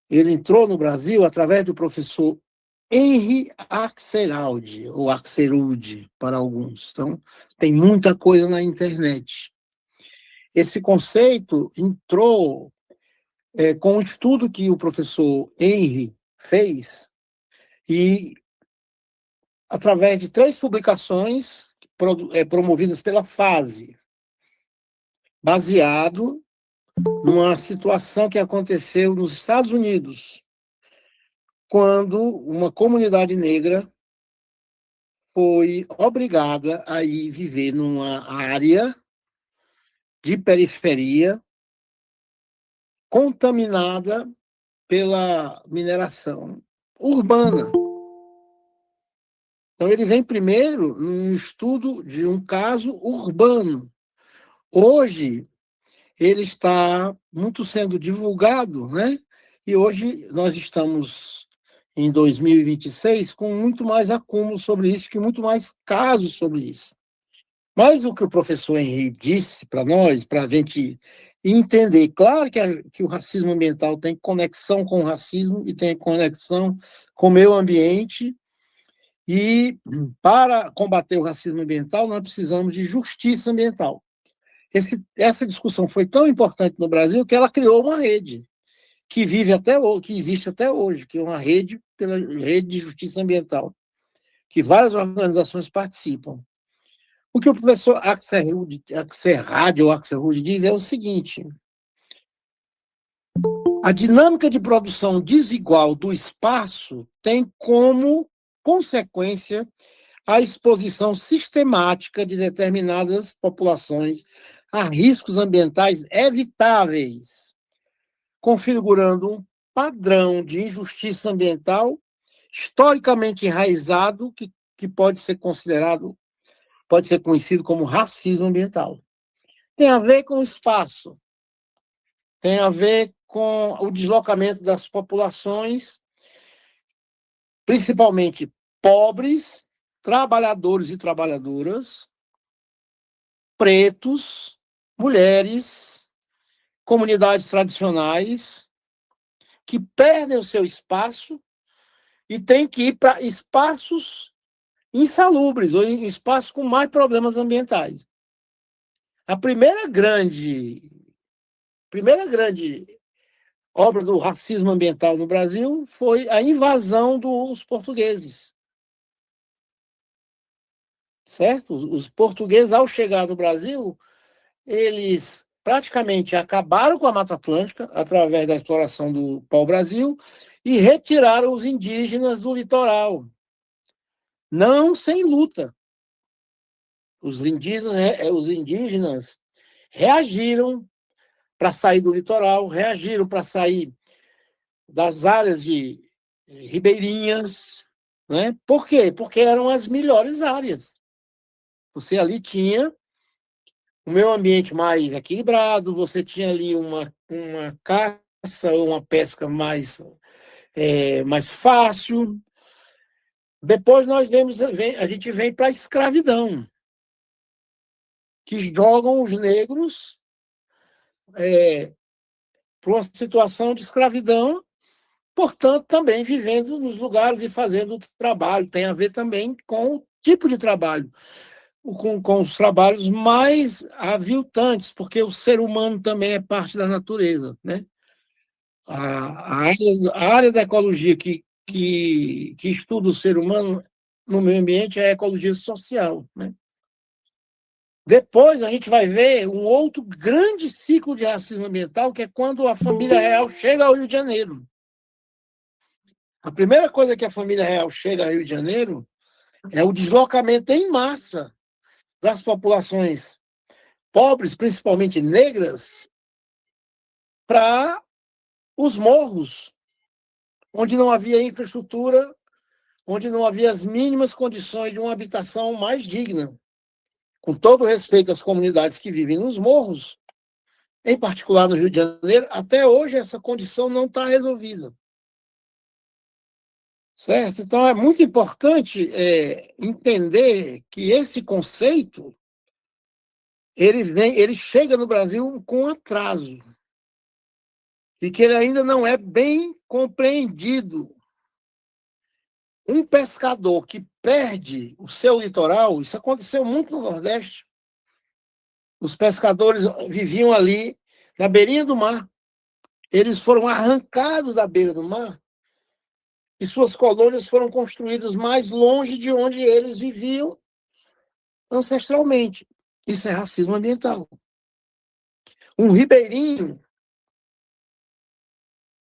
Speaker 4: ele entrou no Brasil através do professor Henri Axelrod, ou Axelrod para alguns. Então, tem muita coisa na internet. Esse conceito entrou com um estudo que o professor Henri fez, e através de 3 publicações promovidas pela FASE, baseado numa situação que aconteceu nos Estados Unidos, quando uma comunidade negra foi obrigada a ir viver numa área de periferia contaminada pela mineração urbana. Então, ele vem primeiro num estudo de um caso urbano. Hoje, ele está muito sendo divulgado, né? E hoje nós estamos em 2026 com muito mais acúmulo sobre isso, que muito mais casos sobre isso. Mas o que o professor Henrique disse para nós, para a gente entender, claro que o racismo ambiental tem conexão com o racismo e tem conexão com o meio ambiente, e para combater o racismo ambiental, nós precisamos de justiça ambiental. Essa discussão foi tão importante no Brasil que ela criou uma rede que vive até hoje, que existe até hoje, que é uma rede pela rede de justiça ambiental, que várias organizações participam. O que o professor Axelrod diz é o seguinte: a dinâmica de produção desigual do espaço tem como consequência a exposição sistemática de determinadas populações a riscos ambientais evitáveis, configurando um padrão de injustiça ambiental historicamente enraizado que pode ser conhecido como racismo ambiental. Tem a ver com o espaço, tem a ver com o deslocamento das populações, principalmente pobres, trabalhadores e trabalhadoras, pretos, mulheres, comunidades tradicionais, que perdem o seu espaço e têm que ir para espaços insalubres, ou em espaços com mais problemas ambientais. A primeira grande obra do racismo ambiental no Brasil foi a invasão dos portugueses. Certo? Os portugueses, ao chegar no Brasil, eles praticamente acabaram com a Mata Atlântica através da exploração do pau-brasil e retiraram os indígenas do litoral. Não sem luta. Os indígenas reagiram para sair do litoral, reagiram para sair das áreas de ribeirinhas, né? Por quê? Porque eram as melhores áreas. Você ali tinha o meio ambiente mais equilibrado, você tinha ali uma caça ou uma pesca mais fácil. Depois a gente vem para a escravidão, que jogam os negros para uma situação de escravidão, portanto, também vivendo nos lugares e fazendo trabalho. Tem a ver também com o tipo de trabalho, com os trabalhos mais aviltantes, porque o ser humano também é parte da natureza, né? A área da ecologia que estuda o ser humano no meio ambiente é a ecologia social, né? Depois a gente vai ver um outro grande ciclo de racismo ambiental, que é quando a família real chega ao Rio de Janeiro. A primeira coisa que a família real chega ao Rio de Janeiro é o deslocamento em massa das populações pobres, principalmente negras, para os morros, onde não havia infraestrutura, onde não havia as mínimas condições de uma habitação mais digna. Com todo respeito às comunidades que vivem nos morros, em particular no Rio de Janeiro, até hoje essa condição não está resolvida. Certo? Então, é muito importante entender que esse conceito ele chega no Brasil com atraso e que ele ainda não é bem compreendido. Um pescador que perde o seu litoral, isso aconteceu muito no Nordeste. Os pescadores viviam ali na beirinha do mar. Eles foram arrancados da beira do mar e suas colônias foram construídas mais longe de onde eles viviam ancestralmente. Isso é racismo ambiental. Um ribeirinho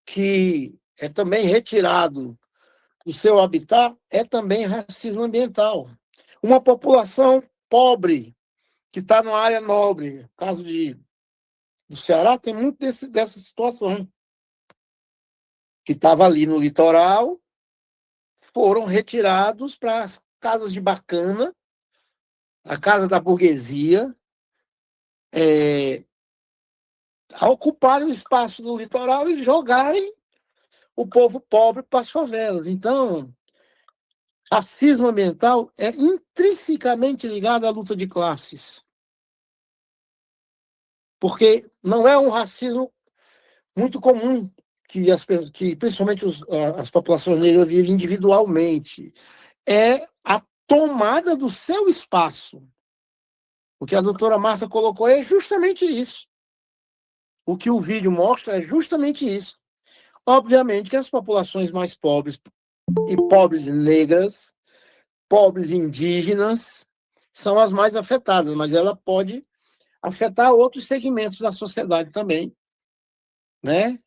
Speaker 4: que é também retirado do seu habitat é também racismo ambiental. Uma população pobre que está numa área nobre, no caso do Ceará, tem muito dessa situação, que estava ali no litoral, foram retirados para as casas de bacana, a casa da burguesia, a ocuparem o espaço do litoral e jogarem o povo pobre para as favelas. Então, racismo ambiental é intrinsecamente ligado à luta de classes. Porque não é um racismo muito comum que principalmente as populações negras vivem individualmente. É a tomada do seu espaço. O que a doutora Marta colocou é justamente isso. O que o vídeo mostra é justamente isso. Obviamente que as populações mais pobres, e pobres negras, pobres indígenas, são as mais afetadas, mas ela pode afetar outros segmentos da sociedade também, né?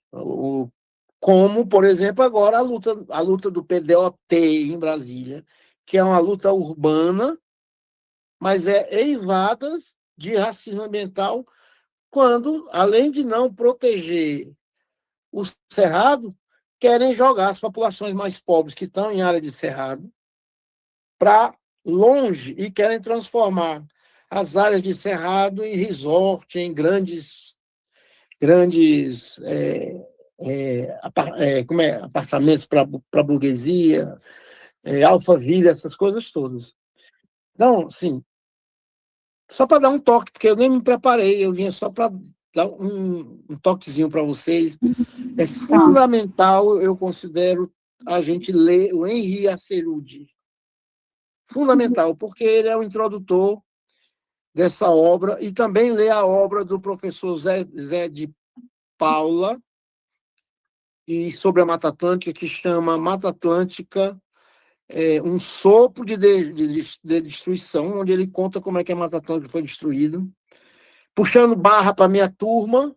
Speaker 4: Como, por exemplo, agora a luta do PDOT em Brasília, que é uma luta urbana, mas é eivada de racismo ambiental, quando, além de não proteger o cerrado, querem jogar as populações mais pobres que estão em área de cerrado para longe e querem transformar as áreas de cerrado em resort, em grandes apartamentos para burguesia, Alphaville, essas coisas todas. Então, assim, só para dar um toque, porque eu nem me preparei, eu vinha só para dar um toquezinho para vocês. É fundamental, eu considero, a gente ler o Henri Acerudi. Fundamental, porque ele é o introdutor dessa obra, e também ler a obra do professor Zé de Paula, e sobre a Mata Atlântica, que chama Mata Atlântica, um sopro de destruição, onde ele conta como é que a Mata Atlântica foi destruída. Puxando barra para a minha turma,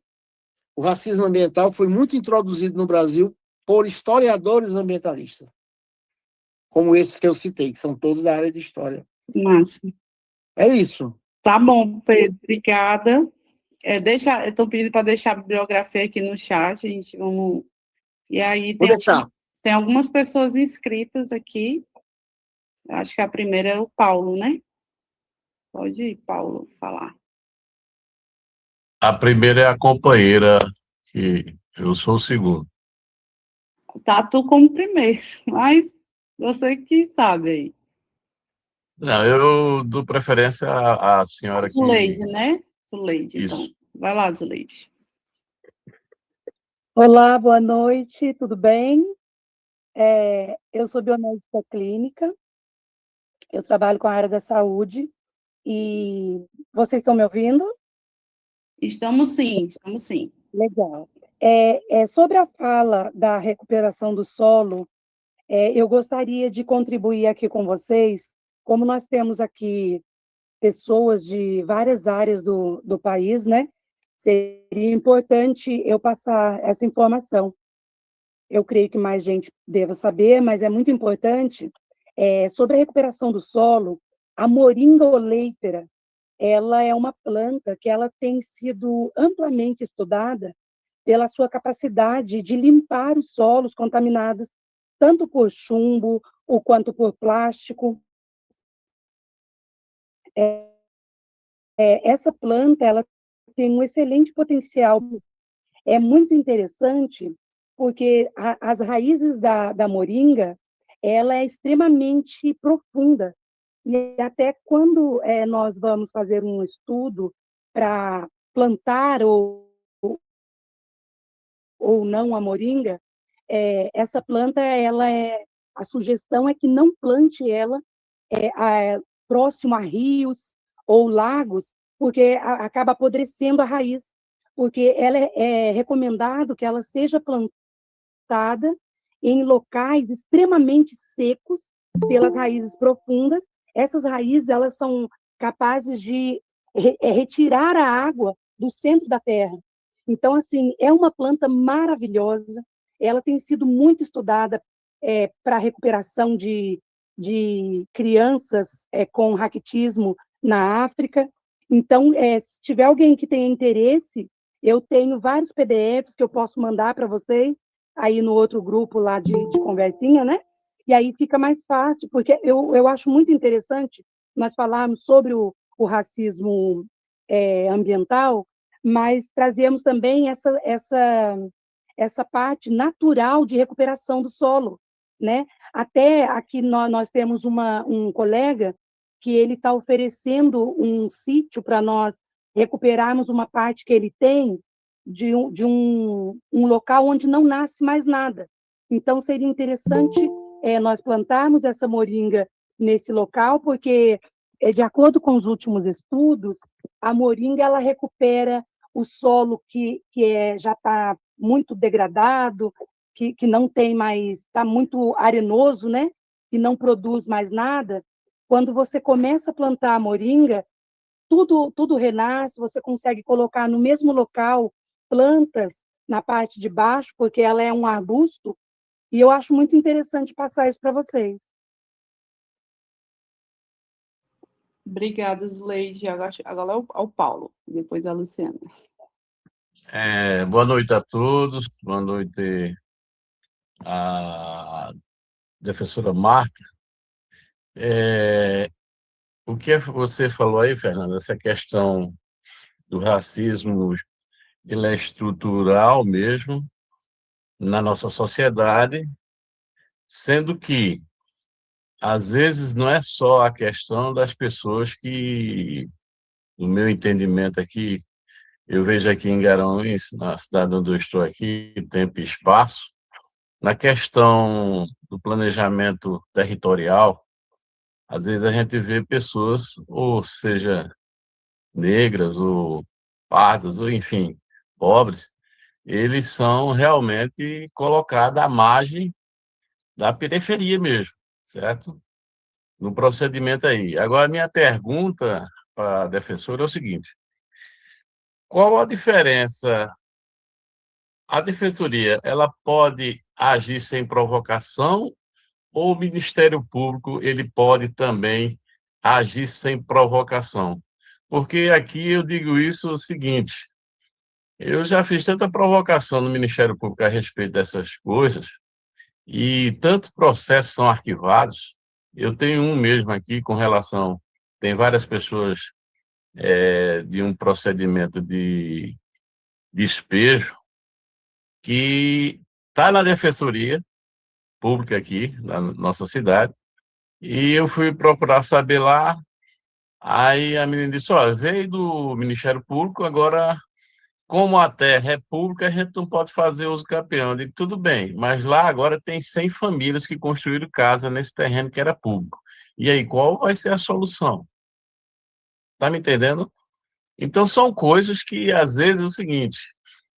Speaker 4: o racismo ambiental foi muito introduzido no Brasil por historiadores ambientalistas, como esses que eu citei, que são todos da área de história.
Speaker 3: Massa.
Speaker 4: É isso.
Speaker 3: Tá bom, Pedro, obrigada. Eu estou pedindo para deixar a bibliografia aqui no chat, a gente vamos... E aí tem algumas pessoas inscritas aqui. Acho que a primeira é o Paulo, né? Pode ir, Paulo, falar.
Speaker 11: A primeira é a companheira, que eu sou o segundo.
Speaker 3: Tá tu como primeiro, mas você que sabe aí.
Speaker 11: Não, eu dou preferência à senhora que...
Speaker 3: Zuleide, né? Zuleide,
Speaker 11: Isso.
Speaker 3: então. Vai lá, Zuleide.
Speaker 12: Olá, boa noite, tudo bem? Eu sou biomédica clínica, eu trabalho com a área da saúde, e vocês estão me ouvindo?
Speaker 3: Estamos sim, estamos sim.
Speaker 12: Legal. Sobre a fala da recuperação do solo, eu gostaria de contribuir aqui com vocês, como nós temos aqui pessoas de várias áreas do país, né? Seria importante eu passar essa informação. Eu creio que mais gente deva saber, mas é muito importante. Sobre a recuperação do solo, a moringa oleífera, ela é uma planta que ela tem sido amplamente estudada pela sua capacidade de limpar os solos contaminados, tanto por chumbo ou quanto por plástico. Essa planta ela tem um excelente potencial. É muito interessante porque as raízes da moringa ela é extremamente profunda. E até quando nós vamos fazer um estudo para plantar ou não a moringa, essa planta, a sugestão é que não plante ela próximo a rios ou lagos, porque acaba apodrecendo a raiz, porque ela é recomendado que ela seja plantada em locais extremamente secos pelas raízes profundas. Essas raízes elas são capazes de retirar a água do centro da terra. Então, assim, é uma planta maravilhosa. Ela tem sido muito estudada para a recuperação de crianças com raquitismo na África. Então, se tiver alguém que tenha interesse, eu tenho vários PDFs que eu posso mandar para vocês, aí no outro grupo lá de conversinha, né? E aí fica mais fácil, porque eu acho muito interessante nós falarmos sobre o racismo ambiental, mas trazemos também essa parte natural de recuperação do solo, né? Até aqui nós temos um colega que ele está oferecendo um sítio para nós recuperarmos uma parte que ele tem de um local onde não nasce mais nada. Então, seria interessante nós plantarmos essa moringa nesse local, porque, de acordo com os últimos estudos, a moringa ela recupera o solo que já está muito degradado, que não tem mais, está muito arenoso, né? E não produz mais nada. Quando você começa a plantar a moringa, tudo renasce, você consegue colocar no mesmo local plantas na parte de baixo, porque ela é um arbusto, e eu acho muito interessante passar isso para vocês.
Speaker 3: Obrigada, Zuleide. Agora é o Paulo, depois a Luciana.
Speaker 11: Boa noite a todos, boa noite à professora Marta. O que você falou aí, Fernanda, essa questão do racismo, ele é estrutural mesmo na nossa sociedade, sendo que, às vezes, não é só a questão das pessoas que, no meu entendimento aqui, eu vejo aqui em Garanhuns, na cidade onde eu estou aqui, tempo e espaço, na questão do planejamento territorial, às vezes a gente vê pessoas, ou seja, negras, ou pardas, ou enfim, pobres, eles são realmente colocados à margem da periferia mesmo, certo? No procedimento aí. Agora, minha pergunta para a defensora é o seguinte: qual a diferença? A defensoria, ela pode agir sem provocação ou o Ministério Público ele pode também agir sem provocação? Porque aqui eu digo isso o seguinte: eu já fiz tanta provocação no Ministério Público a respeito dessas coisas e tantos processos são arquivados. Eu tenho um mesmo aqui com relação, tem várias pessoas de um procedimento de despejo que está na Defensoria Pública aqui, na nossa cidade, e eu fui procurar saber lá, aí a menina disse, olha, veio do Ministério Público, agora, como a terra é pública, a gente não pode fazer uso campeão. Eu digo, tudo bem, mas lá agora tem 100 famílias que construíram casa nesse terreno que era público. E aí, qual vai ser a solução? Tá me entendendo? Então, são coisas que, às vezes, é o seguinte,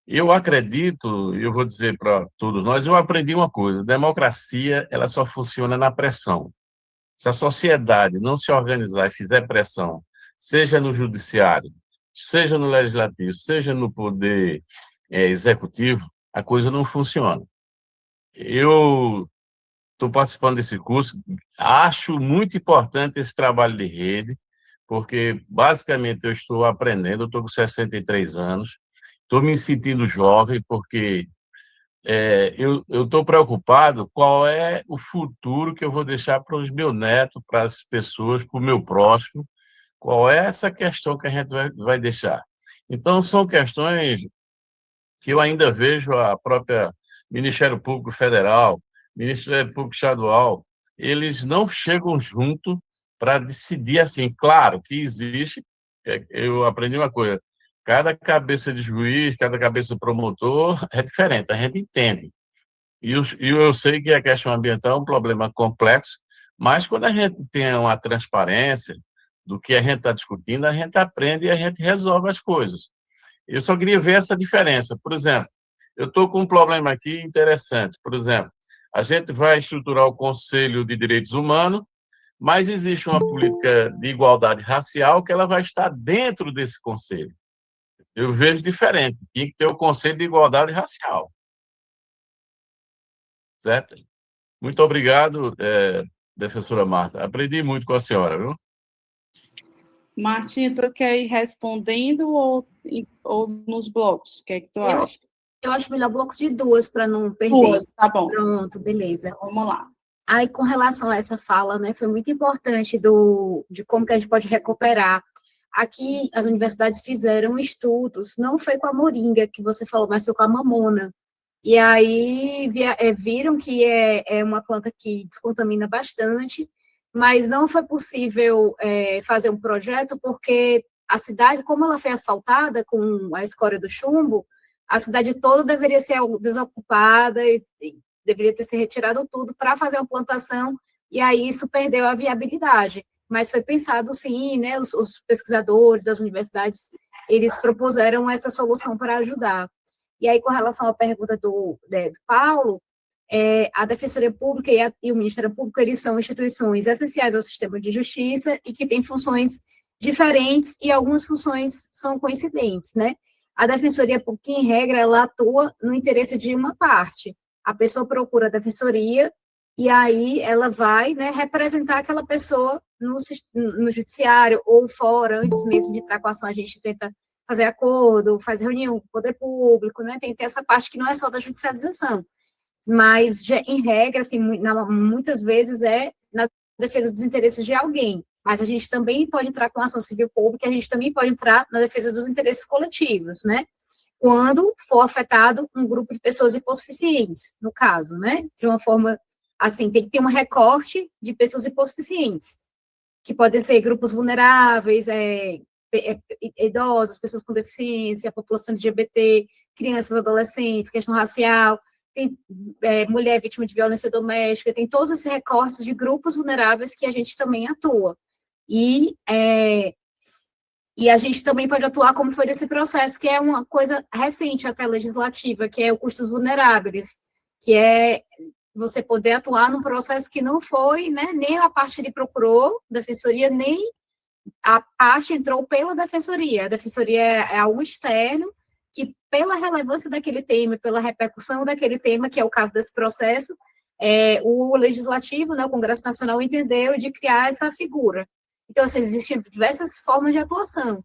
Speaker 11: eu acredito, eu vou dizer para todos nós, eu aprendi uma coisa, democracia, ela só funciona na pressão. Se a sociedade não se organizar e fizer pressão, seja no judiciário, seja no legislativo, seja no poder executivo, a coisa não funciona. Eu estou participando desse curso, acho muito importante esse trabalho de rede, porque basicamente eu estou aprendendo, eu estou com 63 anos, estou me sentindo jovem, porque eu estou preocupado qual é o futuro que eu vou deixar para os meus netos, para as pessoas, para o meu próximo, qual é essa questão que a gente vai deixar. Então, são questões que eu ainda vejo a própria Ministério Público Federal, Ministério Público Estadual, eles não chegam junto para decidir assim. Claro que existe, eu aprendi uma coisa, cada cabeça de juiz, cada cabeça de promotor é diferente, a gente entende. E eu sei que a questão ambiental é um problema complexo, mas quando a gente tem uma transparência do que a gente está discutindo, a gente aprende e a gente resolve as coisas. Eu só queria ver essa diferença. Por exemplo, eu estou com um problema aqui interessante. Por exemplo, a gente vai estruturar o Conselho de Direitos Humanos, mas existe uma política de igualdade racial que ela vai estar dentro desse conselho. Eu vejo diferente. Tem que ter o Conselho de Igualdade Racial. Certo? Muito obrigado, professora Marta. Aprendi muito com a senhora, viu?
Speaker 3: Martinha, tu quer ir respondendo ou nos blocos? O que é que tu acha?
Speaker 2: Eu acho melhor bloco de duas, para não perder.
Speaker 3: Duas, tá bom.
Speaker 2: Pronto, beleza.
Speaker 3: Vamos lá.
Speaker 2: Aí, com relação a essa fala, né, foi muito importante de como que a gente pode recuperar. Aqui, as universidades fizeram estudos, não foi com a moringa que você falou, mas foi com a mamona. E aí, viram que é uma planta que descontamina bastante, mas não foi possível fazer um projeto, porque a cidade, como ela foi asfaltada com a escória do chumbo, a cidade toda deveria ser desocupada e deveria ter se retirado tudo para fazer uma plantação, e aí isso perdeu a viabilidade. Mas foi pensado, sim, né, os pesquisadores das universidades, eles propuseram essa solução para ajudar. E aí, com relação à pergunta do Paulo, a Defensoria Pública e o Ministério Público, eles são instituições essenciais ao sistema de justiça e que têm funções diferentes e algumas funções são coincidentes, né? A Defensoria Pública, em regra, ela atua no interesse de uma parte. A pessoa procura a Defensoria e aí ela vai, né, representar aquela pessoa no judiciário ou fora, antes mesmo de entrar com a ação, a gente tenta fazer acordo, faz reunião com o poder público, né? Tem essa parte que não é só da judicialização, mas, em regra, assim, muitas vezes é na defesa dos interesses de alguém, mas a gente também pode entrar com ação civil pública, a gente também pode entrar na defesa dos interesses coletivos, né? Quando for afetado um grupo de pessoas hipossuficientes, no caso, né? De uma forma, assim, tem que ter um recorte de pessoas hipossuficientes, que podem ser grupos vulneráveis, idosos, pessoas com deficiência, a população LGBT, crianças, adolescentes, questão racial, tem mulher vítima de violência doméstica, tem todos esses recortes de grupos vulneráveis que a gente também atua. E a gente também pode atuar como foi nesse processo, que é uma coisa recente até legislativa, que é o custos vulneráveis, que é você poder atuar num processo que não foi, né, nem a parte ele procurou, defensoria, nem a parte entrou pela defensoria. A defensoria é algo externo, que pela relevância daquele tema, pela repercussão daquele tema, que é o caso desse processo, o Legislativo, né, o Congresso Nacional, entendeu de criar essa figura. Então, assim, existem diversas formas de atuação.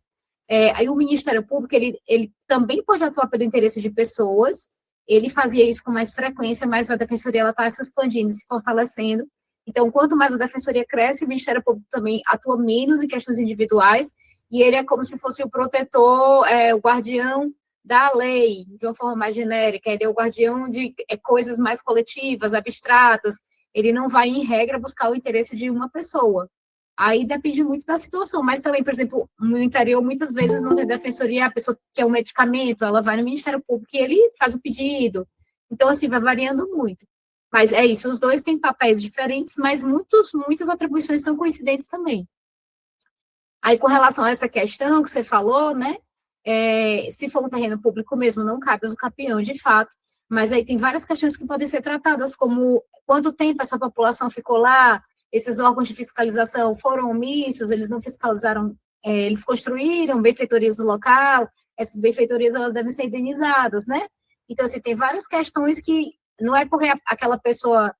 Speaker 2: Aí o Ministério Público, ele também pode atuar pelo interesse de pessoas, ele fazia isso com mais frequência, mas a Defensoria está se expandindo, se fortalecendo. Então, quanto mais a Defensoria cresce, o Ministério Público também atua menos em questões individuais, e ele é como se fosse o protetor, o guardião da lei, de uma forma mais genérica, ele é o guardião de coisas mais coletivas, abstratas, ele não vai, em regra, buscar o interesse de uma pessoa. Aí depende muito da situação, mas também, por exemplo, no interior, muitas vezes não tem defensoria, a pessoa quer um medicamento, ela vai no Ministério Público e ele faz o pedido. Então, assim, vai variando muito. Mas é isso, os dois têm papéis diferentes, mas muitas atribuições são coincidentes também. Aí, com relação a essa questão que você falou, né, se for um terreno público mesmo, não cabe o capião, de fato, mas aí tem várias questões que podem ser tratadas, como quanto tempo essa população ficou lá, esses órgãos de fiscalização foram omissos, eles não fiscalizaram, eles construíram benfeitorias no local, essas benfeitorias elas devem ser indenizadas, né? Então, assim, tem várias questões que não é porque aquela pessoa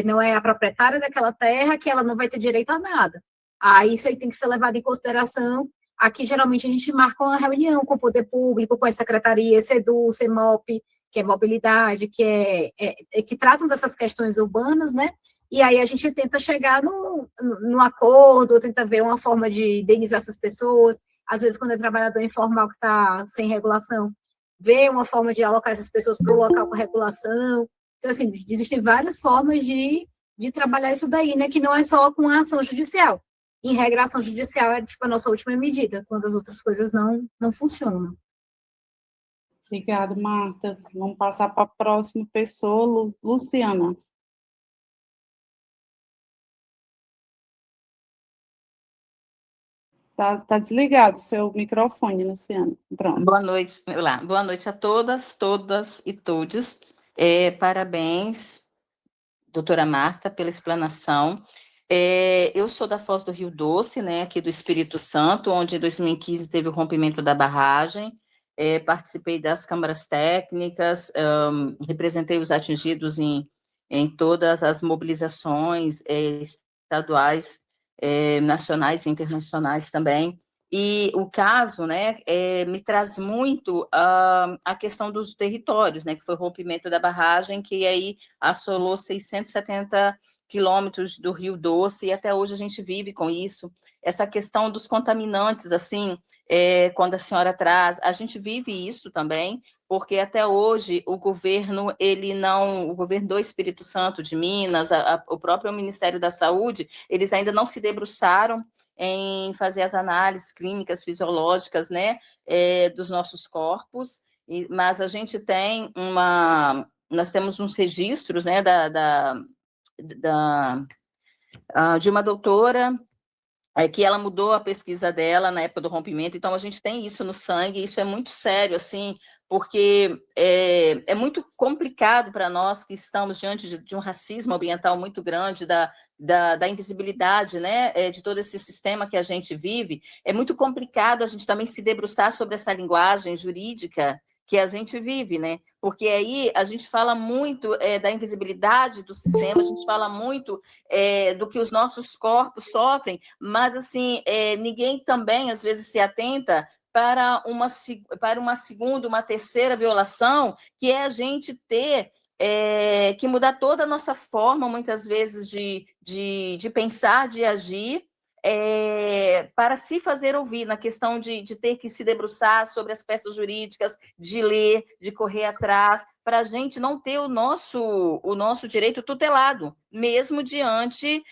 Speaker 2: não é a proprietária daquela terra que ela não vai ter direito a nada. Aí isso aí tem que ser levado em consideração. Aqui, geralmente, a gente marca uma reunião com o poder público, com a secretaria, SEDU, CEMOP, que é mobilidade, que tratam dessas questões urbanas, né? E aí a gente tenta chegar no acordo, tenta ver uma forma de indenizar essas pessoas. Às vezes, quando é trabalhador informal que está sem regulação, ver uma forma de alocar essas pessoas para o local com regulação. Então, assim, existem várias formas de trabalhar isso daí, né? Que não é só com a ação judicial. Em regra, a ação judicial é tipo a nossa última medida, quando as outras coisas não funcionam.
Speaker 3: Obrigada, Marta. Vamos passar para a próxima pessoa, Luciana. Tá desligado o seu microfone, Luciana. Pronto.
Speaker 13: Boa noite. Olá. Boa noite a todas e todos. Parabéns, doutora Marta, pela explanação. Eu sou da Foz do Rio Doce, né, aqui do Espírito Santo, onde em 2015 teve o rompimento da barragem. Participei das câmaras técnicas, representei os atingidos em todas as mobilizações estaduais, nacionais e internacionais também. E o caso, né, me traz muito a questão dos territórios, né, que foi o rompimento da barragem, que aí assolou 670 quilômetros do Rio Doce, e até hoje a gente vive com isso. Essa questão dos contaminantes, assim, quando a senhora traz, a gente vive isso também, porque até hoje o governo, o governo do Espírito Santo, de Minas, o próprio Ministério da Saúde, eles ainda não se debruçaram em fazer as análises clínicas, fisiológicas, né, dos nossos corpos, mas a gente tem nós temos uns registros, né, de uma doutora, que ela mudou a pesquisa dela na época do rompimento, então a gente tem isso no sangue, isso é muito sério, assim, porque é muito complicado para nós que estamos diante de um racismo ambiental muito grande, da invisibilidade, né, de todo esse sistema que a gente vive. É muito complicado a gente também se debruçar sobre essa linguagem jurídica que a gente vive, né? Porque aí a gente fala muito da invisibilidade do sistema, a gente fala muito do que os nossos corpos sofrem, mas assim ninguém também às vezes se atenta para uma segunda, uma terceira violação, que é a gente ter que mudar toda a nossa forma, muitas vezes, de pensar, de agir, para se fazer ouvir, na questão de ter que se debruçar sobre as peças jurídicas, de ler, de correr atrás, para a gente não ter o nosso direito tutelado, mesmo diante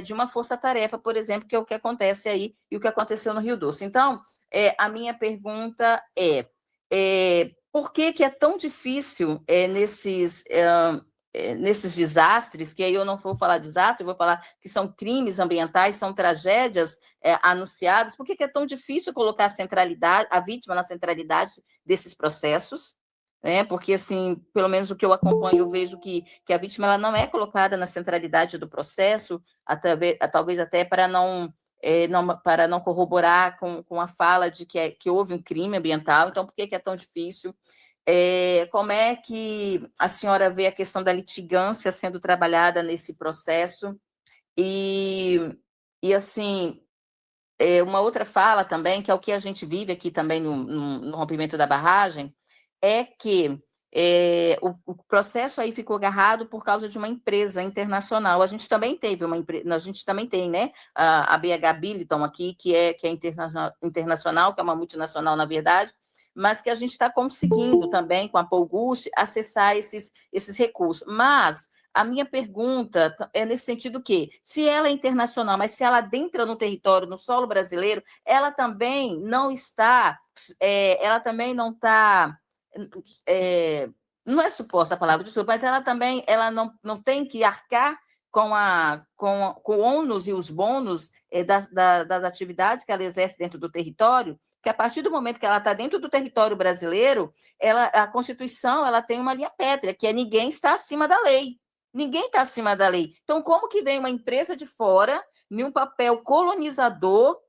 Speaker 13: de uma força-tarefa, por exemplo, que é o que acontece aí e o que aconteceu no Rio Doce. Então, a minha pergunta por que é tão difícil nesses desastres, que aí eu não vou falar desastre, eu vou falar que são crimes ambientais, são tragédias anunciadas, por que é tão difícil colocar a vítima na centralidade desses processos? Porque, assim, pelo menos o que eu acompanho, eu vejo que a vítima ela não é colocada na centralidade do processo, talvez até para não corroborar com a fala de que houve um crime ambiental. Então, por que é tão difícil? Como é que a senhora vê a questão da litigância sendo trabalhada nesse processo? E assim, uma outra fala também, que é o que a gente vive aqui também no rompimento da barragem, é que o processo aí ficou agarrado por causa de uma empresa internacional. A gente também teve a gente também tem, né, a BH Billiton aqui, que é internacional, que é uma multinacional, na verdade, mas que a gente está conseguindo também, com a Polgust, acessar esses recursos. Mas a minha pergunta é nesse sentido que, se ela é internacional, mas se ela adentra no território, no solo brasileiro, ela também não está, não é suposta a palavra, desculpa, mas ela também não tem que arcar com o ônus e os bônus das atividades que ela exerce dentro do território, que a partir do momento que ela está dentro do território brasileiro, a Constituição ela tem uma linha pétrea, que é ninguém está acima da lei. Ninguém está acima da lei. Então, como que vem uma empresa de fora, em um papel colonizador,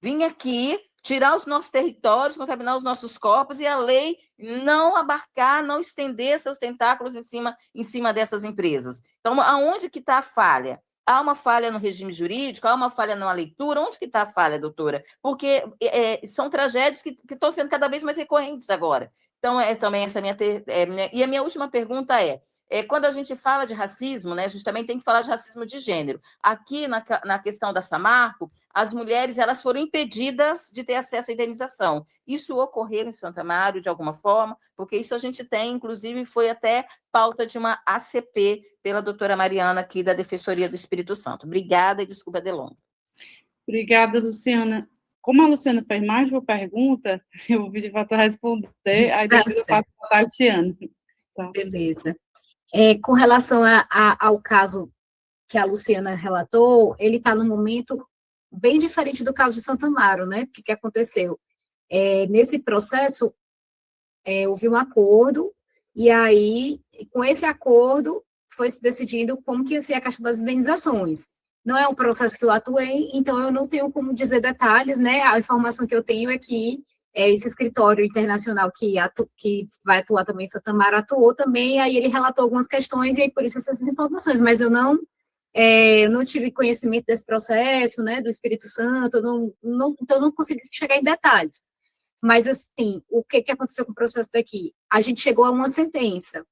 Speaker 13: vir aqui, tirar os nossos territórios, contaminar os nossos corpos, e a lei não abarcar, não estender seus tentáculos em cima dessas empresas? Então, aonde que está a falha? há uma falha no regime jurídico, há uma falha na leitura. Onde que está a falha, doutora? Porque são tragédias que estão sendo cada vez mais recorrentes agora. Então, também essa e a minha última pergunta quando a gente fala de racismo, né, a gente também tem que falar de racismo de gênero. Aqui, na questão da Samarco, as mulheres elas foram impedidas de ter acesso à indenização. Isso ocorreu em Santo Amaro, de alguma forma, porque isso a gente tem, inclusive, foi até pauta de uma ACP pela doutora Mariana, aqui da Defensoria do Espírito Santo. Obrigada e desculpa a delonga.
Speaker 3: Obrigada, Luciana. Como a Luciana fez mais uma pergunta, eu vou pedir para tu responder, aí depois eu passo para a Tatiana. Tá.
Speaker 2: Beleza. Com relação ao caso que a Luciana relatou, ele está num momento bem diferente do caso de Santo Amaro, né? O que aconteceu? Nesse processo, houve um acordo, e aí, com esse acordo, foi se decidindo como que ia ser a questão das indenizações. Não é um processo que eu atuei, então eu não tenho como dizer detalhes, né? A informação que eu tenho é que esse escritório internacional que vai atuar também em Santo Amaro atuou também, aí ele relatou algumas questões, e aí por isso essas informações, mas eu não tive conhecimento desse processo, né, do Espírito Santo, então eu não consegui chegar em detalhes. Mas, assim, o que aconteceu com o processo daqui? A gente chegou a uma sentença.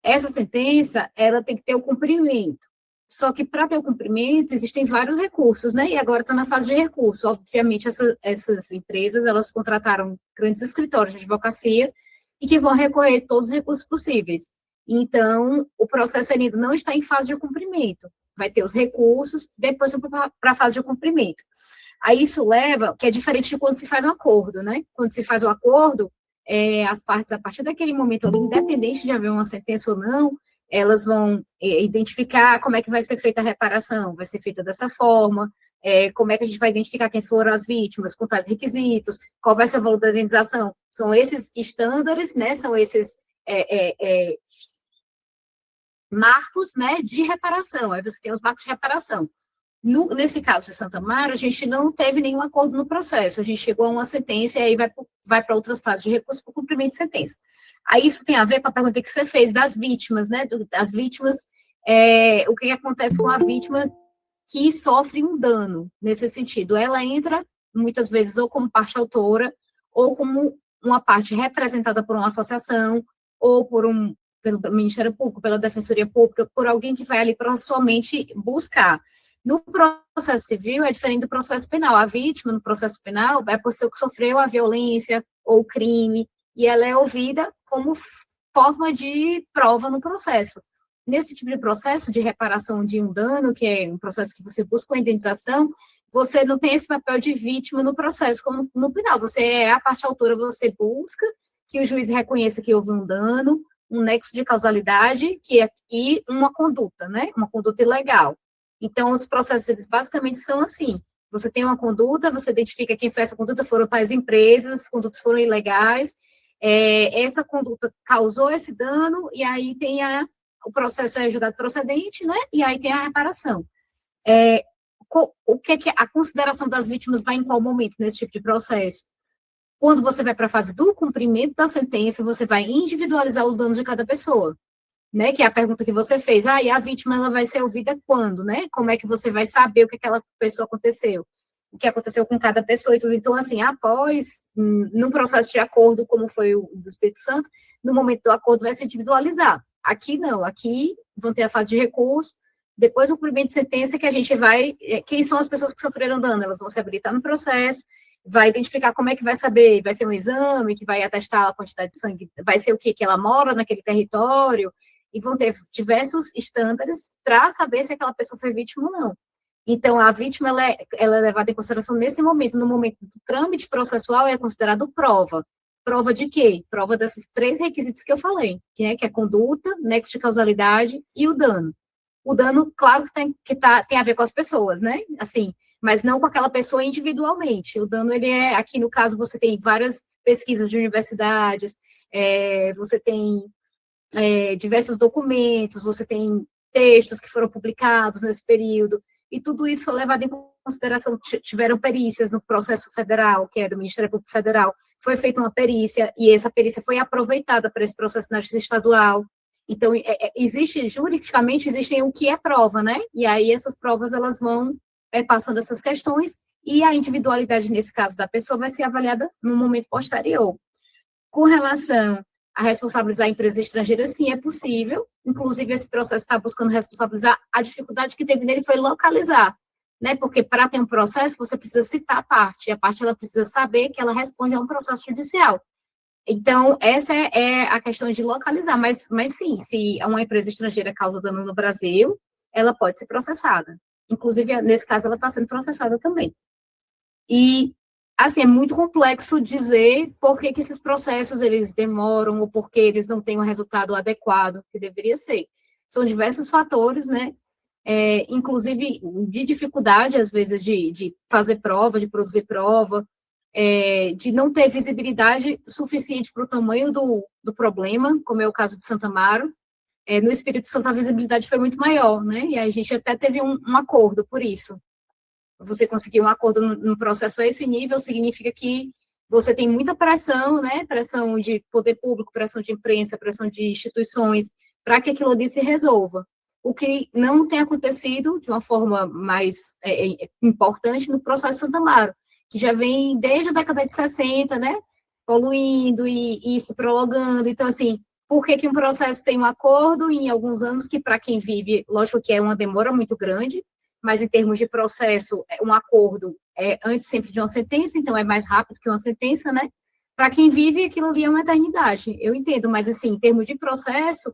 Speaker 2: Essa sentença, ela tem que ter o cumprimento. Só que, para ter o cumprimento, existem vários recursos, né? E agora está na fase de recurso. Obviamente, essas empresas, elas contrataram grandes escritórios de advocacia e que vão recorrer todos os recursos possíveis. Então, o processo ainda não está em fase de cumprimento. Vai ter os recursos, depois para a fase de cumprimento. Aí isso leva, que é diferente de quando se faz um acordo, né? Quando se faz um acordo, as partes, a partir daquele momento ali, independente de haver uma sentença ou não, elas vão identificar como é que vai ser feita a reparação, vai ser feita dessa forma, como é que a gente vai identificar quem foram as vítimas, com tais requisitos, qual vai ser o valor da indenização. São esses estándares, né? São esses marcos, né, de reparação. Aí você tem os marcos de reparação. Nesse caso de Santo Amaro, a gente não teve nenhum acordo no processo, a gente chegou a uma sentença e aí vai para outras fases de recurso para cumprimento de sentença. Aí isso tem a ver com a pergunta que você fez das vítimas, né, das vítimas, o que acontece com a vítima que sofre um dano, nesse sentido. Ela entra, muitas vezes, ou como parte autora, ou como uma parte representada por uma associação, ou pelo Ministério Público, pela Defensoria Pública, por alguém que vai ali processualmente buscar. No processo civil, é diferente do processo penal. A vítima, no processo penal, é por ser que sofreu a violência ou o crime, e ela é ouvida como forma de prova no processo. Nesse tipo de processo de reparação de um dano, que é um processo que você busca uma indenização, você não tem esse papel de vítima no processo, como no penal. Você é a parte autora, você busca que o juiz reconheça que houve um dano, um nexo de causalidade e uma conduta, né? Uma conduta ilegal. Então, os processos, eles basicamente são assim. Você tem uma conduta, você identifica quem fez essa conduta, foram tais empresas, as condutas foram ilegais, essa conduta causou esse dano, e aí tem o processo é julgado procedente, né? E aí tem a reparação. O que a consideração das vítimas vai em qual momento nesse tipo de processo? Quando você vai para a fase do cumprimento da sentença, você vai individualizar os danos de cada pessoa. Né, que é a pergunta que você fez, e a vítima ela vai ser ouvida quando, né? Como é que você vai saber o que aquela pessoa aconteceu? O que aconteceu com cada pessoa e tudo. Então, assim, após, num processo de acordo, como foi o do Espírito Santo, no momento do acordo vai se individualizar. Aqui não, aqui vão ter a fase de recurso, depois o cumprimento de sentença que a gente vai, quem são as pessoas que sofreram dano, elas vão se habilitar no processo, vai identificar como é que vai saber, vai ser um exame que vai atestar a quantidade de sangue, vai ser o que ela mora naquele território, e vão ter diversos estándares para saber se aquela pessoa foi vítima ou não. Então, a vítima ela é levada em consideração nesse momento, no momento do trâmite processual, é considerado prova. Prova de quê? Prova desses 3 requisitos que eu falei, que é a conduta, nexo de causalidade e o dano. O dano, claro que tem a ver com as pessoas, né? Assim, mas não com aquela pessoa individualmente. O dano, aqui no caso, você tem várias pesquisas de universidades, você tem diversos documentos, você tem textos que foram publicados nesse período, e tudo isso foi levado em consideração. Tiveram perícias no processo federal, que é do Ministério Público Federal, foi feita uma perícia, e essa perícia foi aproveitada para esse processo na Justiça Estadual. Então, juridicamente, existem o que é prova, né? E aí essas provas, elas vão passando essas questões e a individualidade, nesse caso, da pessoa vai ser avaliada no momento posterior. Com relação a responsabilizar a empresa estrangeira, sim, é possível. Inclusive, esse processo está buscando responsabilizar. A dificuldade que teve nele foi localizar, né? Porque para ter um processo, você precisa citar a parte. E a parte, ela precisa saber que ela responde a um processo judicial. Então, essa é a questão de localizar. Mas sim, se uma empresa estrangeira causa dano no Brasil, ela pode ser processada. Inclusive, nesse caso, ela está sendo processada também. E, assim, é muito complexo dizer por que esses processos, eles demoram, ou por que eles não têm um resultado adequado que deveria ser. São diversos fatores, né? Inclusive de dificuldade, às vezes, de fazer prova, de produzir prova, de não ter visibilidade suficiente para o tamanho do problema, como é o caso de Santo Amaro. No Espírito Santo, a visibilidade foi muito maior, né? E a gente até teve um acordo por isso. Você conseguir um acordo no processo a esse nível significa que você tem muita pressão, né? Pressão de poder público, pressão de imprensa, pressão de instituições, para que aquilo ali se resolva. O que não tem acontecido de uma forma mais importante no processo Santo Amaro, que já vem desde a década de 60, né? Poluindo e se prolongando. Então, assim, por que um processo tem um acordo em alguns anos que, para quem vive, lógico que é uma demora muito grande, mas em termos de processo, um acordo é antes sempre de uma sentença, então é mais rápido que uma sentença, né? Para quem vive, aquilo ali é uma eternidade. Eu entendo, mas, assim, em termos de processo,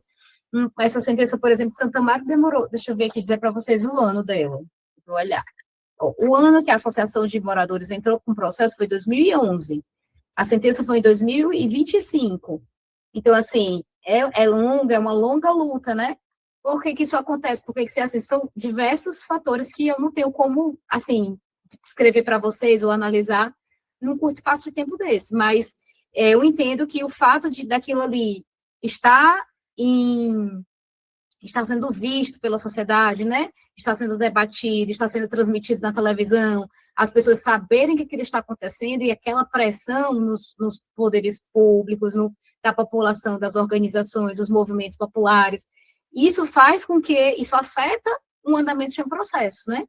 Speaker 2: essa sentença, por exemplo, de Santo Amaro demorou, deixa eu ver aqui, dizer para vocês o ano dela. Vou olhar. O ano que a Associação de Moradores entrou com o processo foi 2011. A sentença foi em 2025. Então, assim, é uma longa luta, né? Por que isso acontece? Por que assim, são diversos fatores que eu não tenho como, assim, descrever para vocês ou analisar num curto espaço de tempo desse. Mas eu entendo que o fato daquilo ali está sendo visto pela sociedade, né? Está sendo debatido, está sendo transmitido na televisão, as pessoas saberem que aquilo está acontecendo e aquela pressão nos poderes públicos, da população, das organizações, dos movimentos populares, isso faz com que isso afeta o andamento de um processo, né?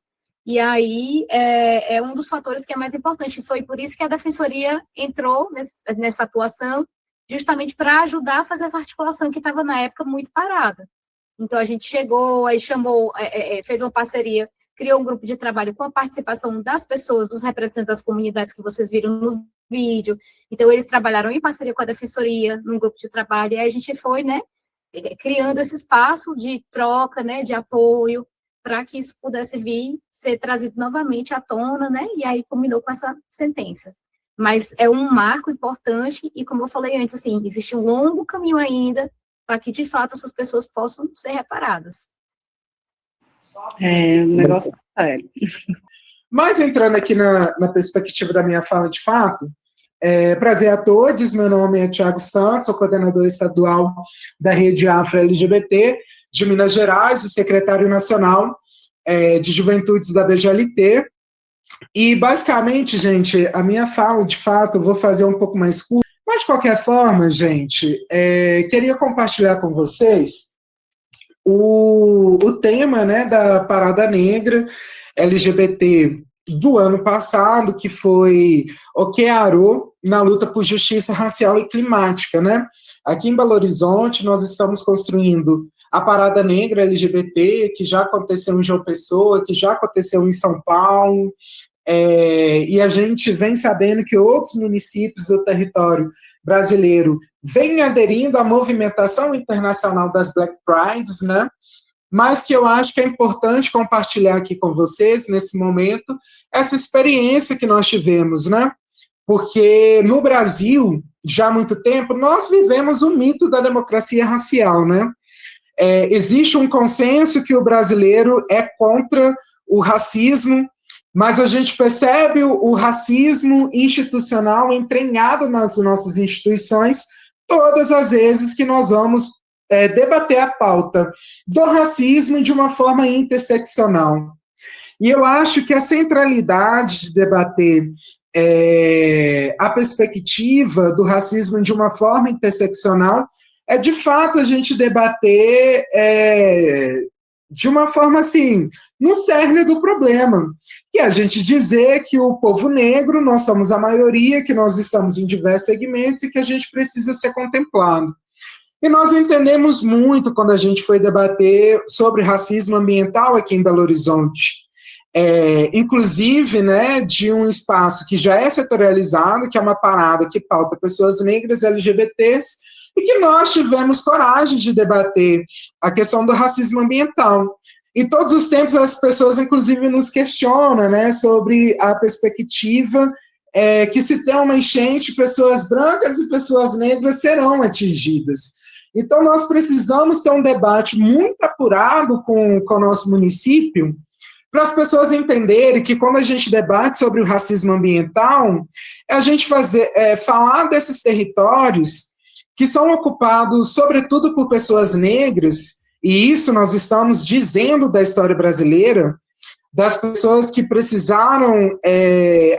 Speaker 2: E aí é um dos fatores que é mais importante. Foi por isso que a Defensoria entrou nessa atuação, justamente para ajudar a fazer essa articulação que estava, na época, muito parada. Então, a gente chegou, aí chamou, fez uma parceria, criou um grupo de trabalho com a participação das pessoas, dos representantes das comunidades que vocês viram no vídeo. Então, eles trabalharam em parceria com a Defensoria, num grupo de trabalho, e aí a gente foi, né, criando esse espaço de troca, né, de apoio, para que isso pudesse ser trazido novamente à tona, né, e aí combinou com essa sentença. Mas é um marco importante, e como eu falei antes, assim, existe um longo caminho ainda para que, de fato, essas pessoas possam ser reparadas.
Speaker 3: Um negócio sério.
Speaker 14: Mas entrando aqui na perspectiva da minha fala de fato, prazer a todos, meu nome é Thiago Santos, sou coordenador estadual da Rede Afro-LGBT de Minas Gerais e secretário nacional de Juventudes da BGLT. E, basicamente, gente, a minha fala, de fato, eu vou fazer um pouco mais curta, mas, de qualquer forma, gente, queria compartilhar com vocês o tema, né, da Parada Negra LGBT do ano passado, que foi o que arou na luta por justiça racial e climática, né? Aqui em Belo Horizonte, nós estamos construindo a Parada Negra LGBT, que já aconteceu em João Pessoa, que já aconteceu em São Paulo, e a gente vem sabendo que outros municípios do território brasileiro vêm aderindo à movimentação internacional das Black Prides, né? Mas que eu acho que é importante compartilhar aqui com vocês, nesse momento, essa experiência que nós tivemos, né? Porque no Brasil, já há muito tempo, nós vivemos o mito da democracia racial, né? Existe um consenso que o brasileiro é contra o racismo, mas a gente percebe o racismo institucional entranhado nas nossas instituições todas as vezes que nós vamos debater a pauta do racismo de uma forma interseccional. E eu acho que a centralidade de debater a perspectiva do racismo de uma forma interseccional é de fato a gente debater de uma forma assim, no cerne do problema, que é a gente dizer que o povo negro, nós somos a maioria, que nós estamos em diversos segmentos e que a gente precisa ser contemplado. E nós entendemos muito quando a gente foi debater sobre racismo ambiental aqui em Belo Horizonte, inclusive, né, de um espaço que já é setorializado, que é uma parada que pauta pessoas negras e LGBTs, e que nós tivemos coragem de debater a questão do racismo ambiental. Em todos os tempos, as pessoas, inclusive, nos questionam, né, sobre a perspectiva que se tem uma enchente, pessoas brancas e pessoas negras serão atingidas. Então, nós precisamos ter um debate muito apurado com o nosso município, para as pessoas entenderem que quando a gente debate sobre o racismo ambiental, é a gente falar desses territórios que são ocupados, sobretudo, por pessoas negras, e isso nós estamos dizendo da história brasileira, das pessoas que precisaram,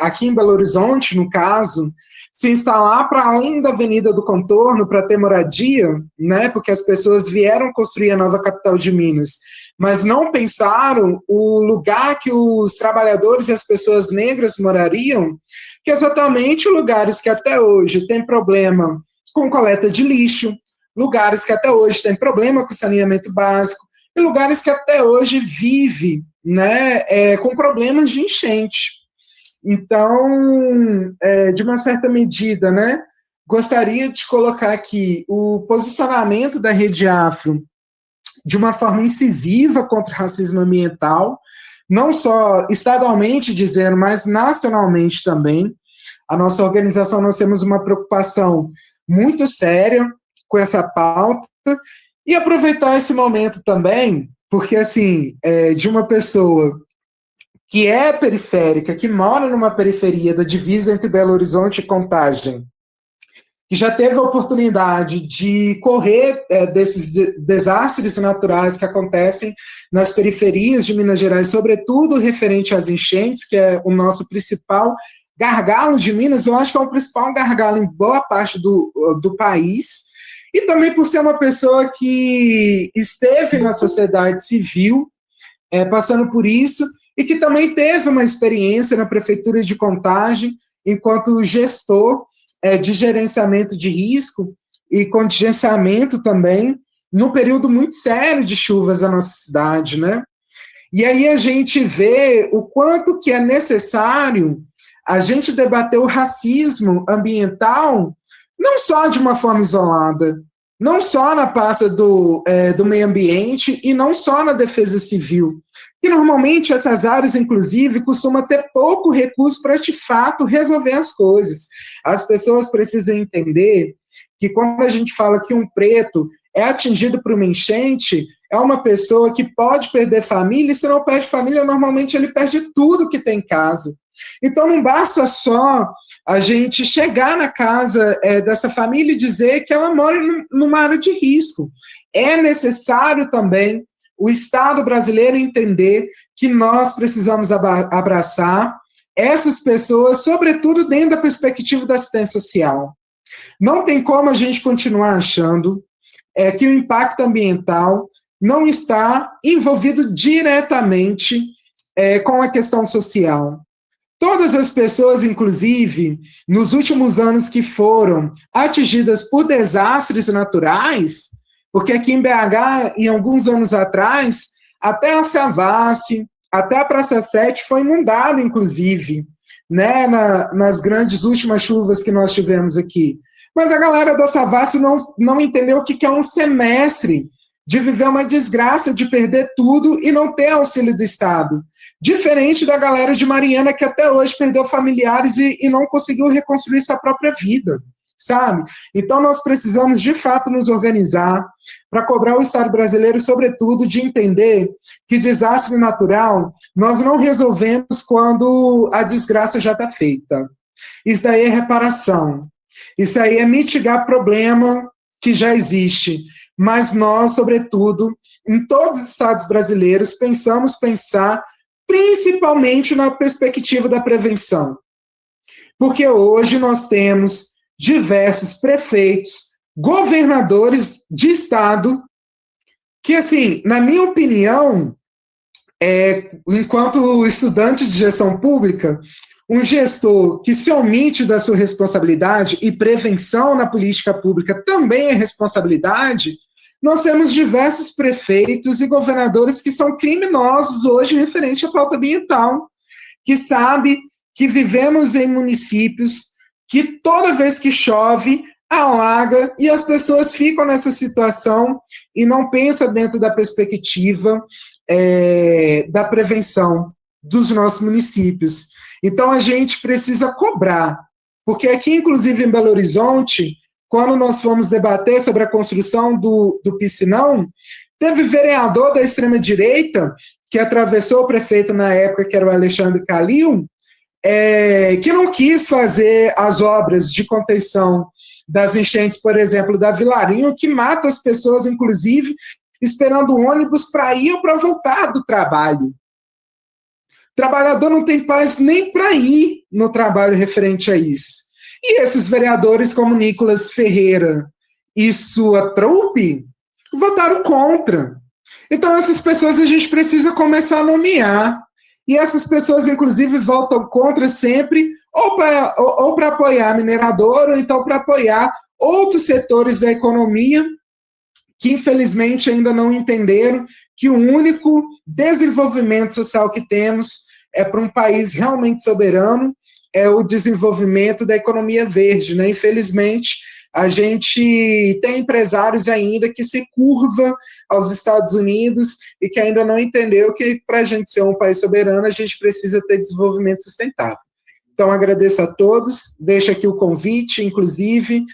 Speaker 14: aqui em Belo Horizonte, no caso, se instalar para além da Avenida do Contorno para ter moradia, né, porque as pessoas vieram construir a nova capital de Minas, mas não pensaram o lugar que os trabalhadores e as pessoas negras morariam, que é exatamente lugares que até hoje têm problema com coleta de lixo, lugares que até hoje têm problema com saneamento básico, e lugares que até hoje vivem, né, com problemas de enchente. Então, de uma certa medida, né, gostaria de colocar aqui o posicionamento da Rede Afro de uma forma incisiva contra o racismo ambiental, não só estadualmente dizendo, mas nacionalmente também. A nossa organização, nós temos uma preocupação muito séria com essa pauta, e aproveitar esse momento também, porque, assim, de uma pessoa que é periférica, que mora numa periferia da divisa entre Belo Horizonte e Contagem, que já teve a oportunidade de correr desses desastres naturais que acontecem nas periferias de Minas Gerais, sobretudo referente às enchentes, que é o nosso principal gargalo de Minas, eu acho que é o principal gargalo em boa parte do país, e também por ser uma pessoa que esteve na sociedade civil, passando por isso, e que também teve uma experiência na Prefeitura de Contagem, enquanto gestor de gerenciamento de risco e contingenciamento também, num período muito sério de chuvas na nossa cidade, né? E aí a gente vê o quanto que é necessário a gente debater o racismo ambiental, não só de uma forma isolada, não só na pasta do meio ambiente e não só na defesa civil, que normalmente essas áreas, inclusive, costumam ter pouco recurso para, de fato, resolver as coisas. As pessoas precisam entender que quando a gente fala que um preto é atingido por uma enchente, é uma pessoa que pode perder família, e se não perde família, normalmente ele perde tudo que tem em casa. Então, não basta só a gente chegar na casa dessa família e dizer que ela mora numa área de risco. É necessário também o Estado brasileiro entender que nós precisamos abraçar essas pessoas, sobretudo dentro da perspectiva da assistência social. Não tem como a gente continuar achando que o impacto ambiental não está envolvido diretamente com a questão social. Todas as pessoas, inclusive, nos últimos anos que foram atingidas por desastres naturais, porque aqui em BH, em alguns anos atrás, até a Savassi, até a Praça 7 foi inundada, inclusive, né, nas grandes últimas chuvas que nós tivemos aqui. Mas a galera da Savassi não entendeu o que é um semestre de viver uma desgraça, de perder tudo e não ter auxílio do Estado. Diferente da galera de Mariana, que até hoje perdeu familiares e não conseguiu reconstruir sua própria vida, sabe? Então, nós precisamos, de fato, nos organizar para cobrar o Estado brasileiro, sobretudo, de entender que desastre natural nós não resolvemos quando a desgraça já está feita. Isso aí é reparação. Isso aí é mitigar problema que já existe. Mas nós, sobretudo, em todos os estados brasileiros, pensar principalmente na perspectiva da prevenção. Porque hoje nós temos diversos prefeitos, governadores de estado que, assim, na minha opinião, enquanto estudante de gestão pública, um gestor que se omite da sua responsabilidade, e prevenção na política pública também é responsabilidade, nós temos diversos prefeitos e governadores que são criminosos hoje referente à pauta ambiental, que sabe que vivemos em municípios que toda vez que chove, alaga, e as pessoas ficam nessa situação e não pensam dentro da perspectiva da prevenção dos nossos municípios. Então, a gente precisa cobrar, porque aqui, inclusive em Belo Horizonte, quando nós fomos debater sobre a construção do piscinão, teve vereador da extrema-direita, que atravessou o prefeito na época, que era o Alexandre Calil, que não quis fazer as obras de contenção das enchentes, por exemplo, da Vilarinho, que mata as pessoas, inclusive, esperando o ônibus para ir ou para voltar do trabalho. O trabalhador não tem paz nem para ir no trabalho referente a isso. E esses vereadores como Nicolas Ferreira e sua trupe votaram contra. Então, essas pessoas a gente precisa começar a nomear. E essas pessoas, inclusive, votam contra sempre, ou para apoiar a mineradora, ou então para apoiar outros setores da economia que, infelizmente, ainda não entenderam que o único desenvolvimento social que temos para um país realmente soberano é o desenvolvimento da economia verde, né? Infelizmente, a gente tem empresários ainda que se curvam aos Estados Unidos e que ainda não entendeu que para a gente ser um país soberano, a gente precisa ter desenvolvimento sustentável. Então, agradeço a todos, deixo aqui o convite, inclusive,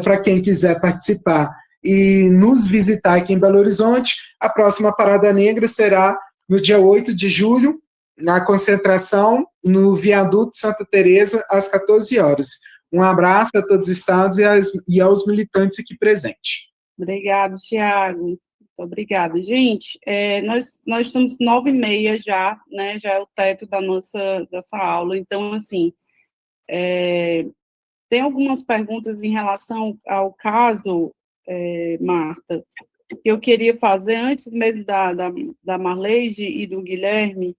Speaker 14: para quem quiser participar e nos visitar aqui em Belo Horizonte. A próxima Parada Negra será no dia 8 de julho, na concentração no Viaduto Santa Teresa, às 14 horas. Um abraço a todos os estados e aos militantes aqui presentes.
Speaker 3: Obrigado, Tiago. Muito obrigada. Gente, nós estamos 9h30 já, né? Já é o teto da nossa aula. Então, assim, tem algumas perguntas em relação ao caso, Marta, que eu queria fazer antes mesmo da Marleide e do Guilherme.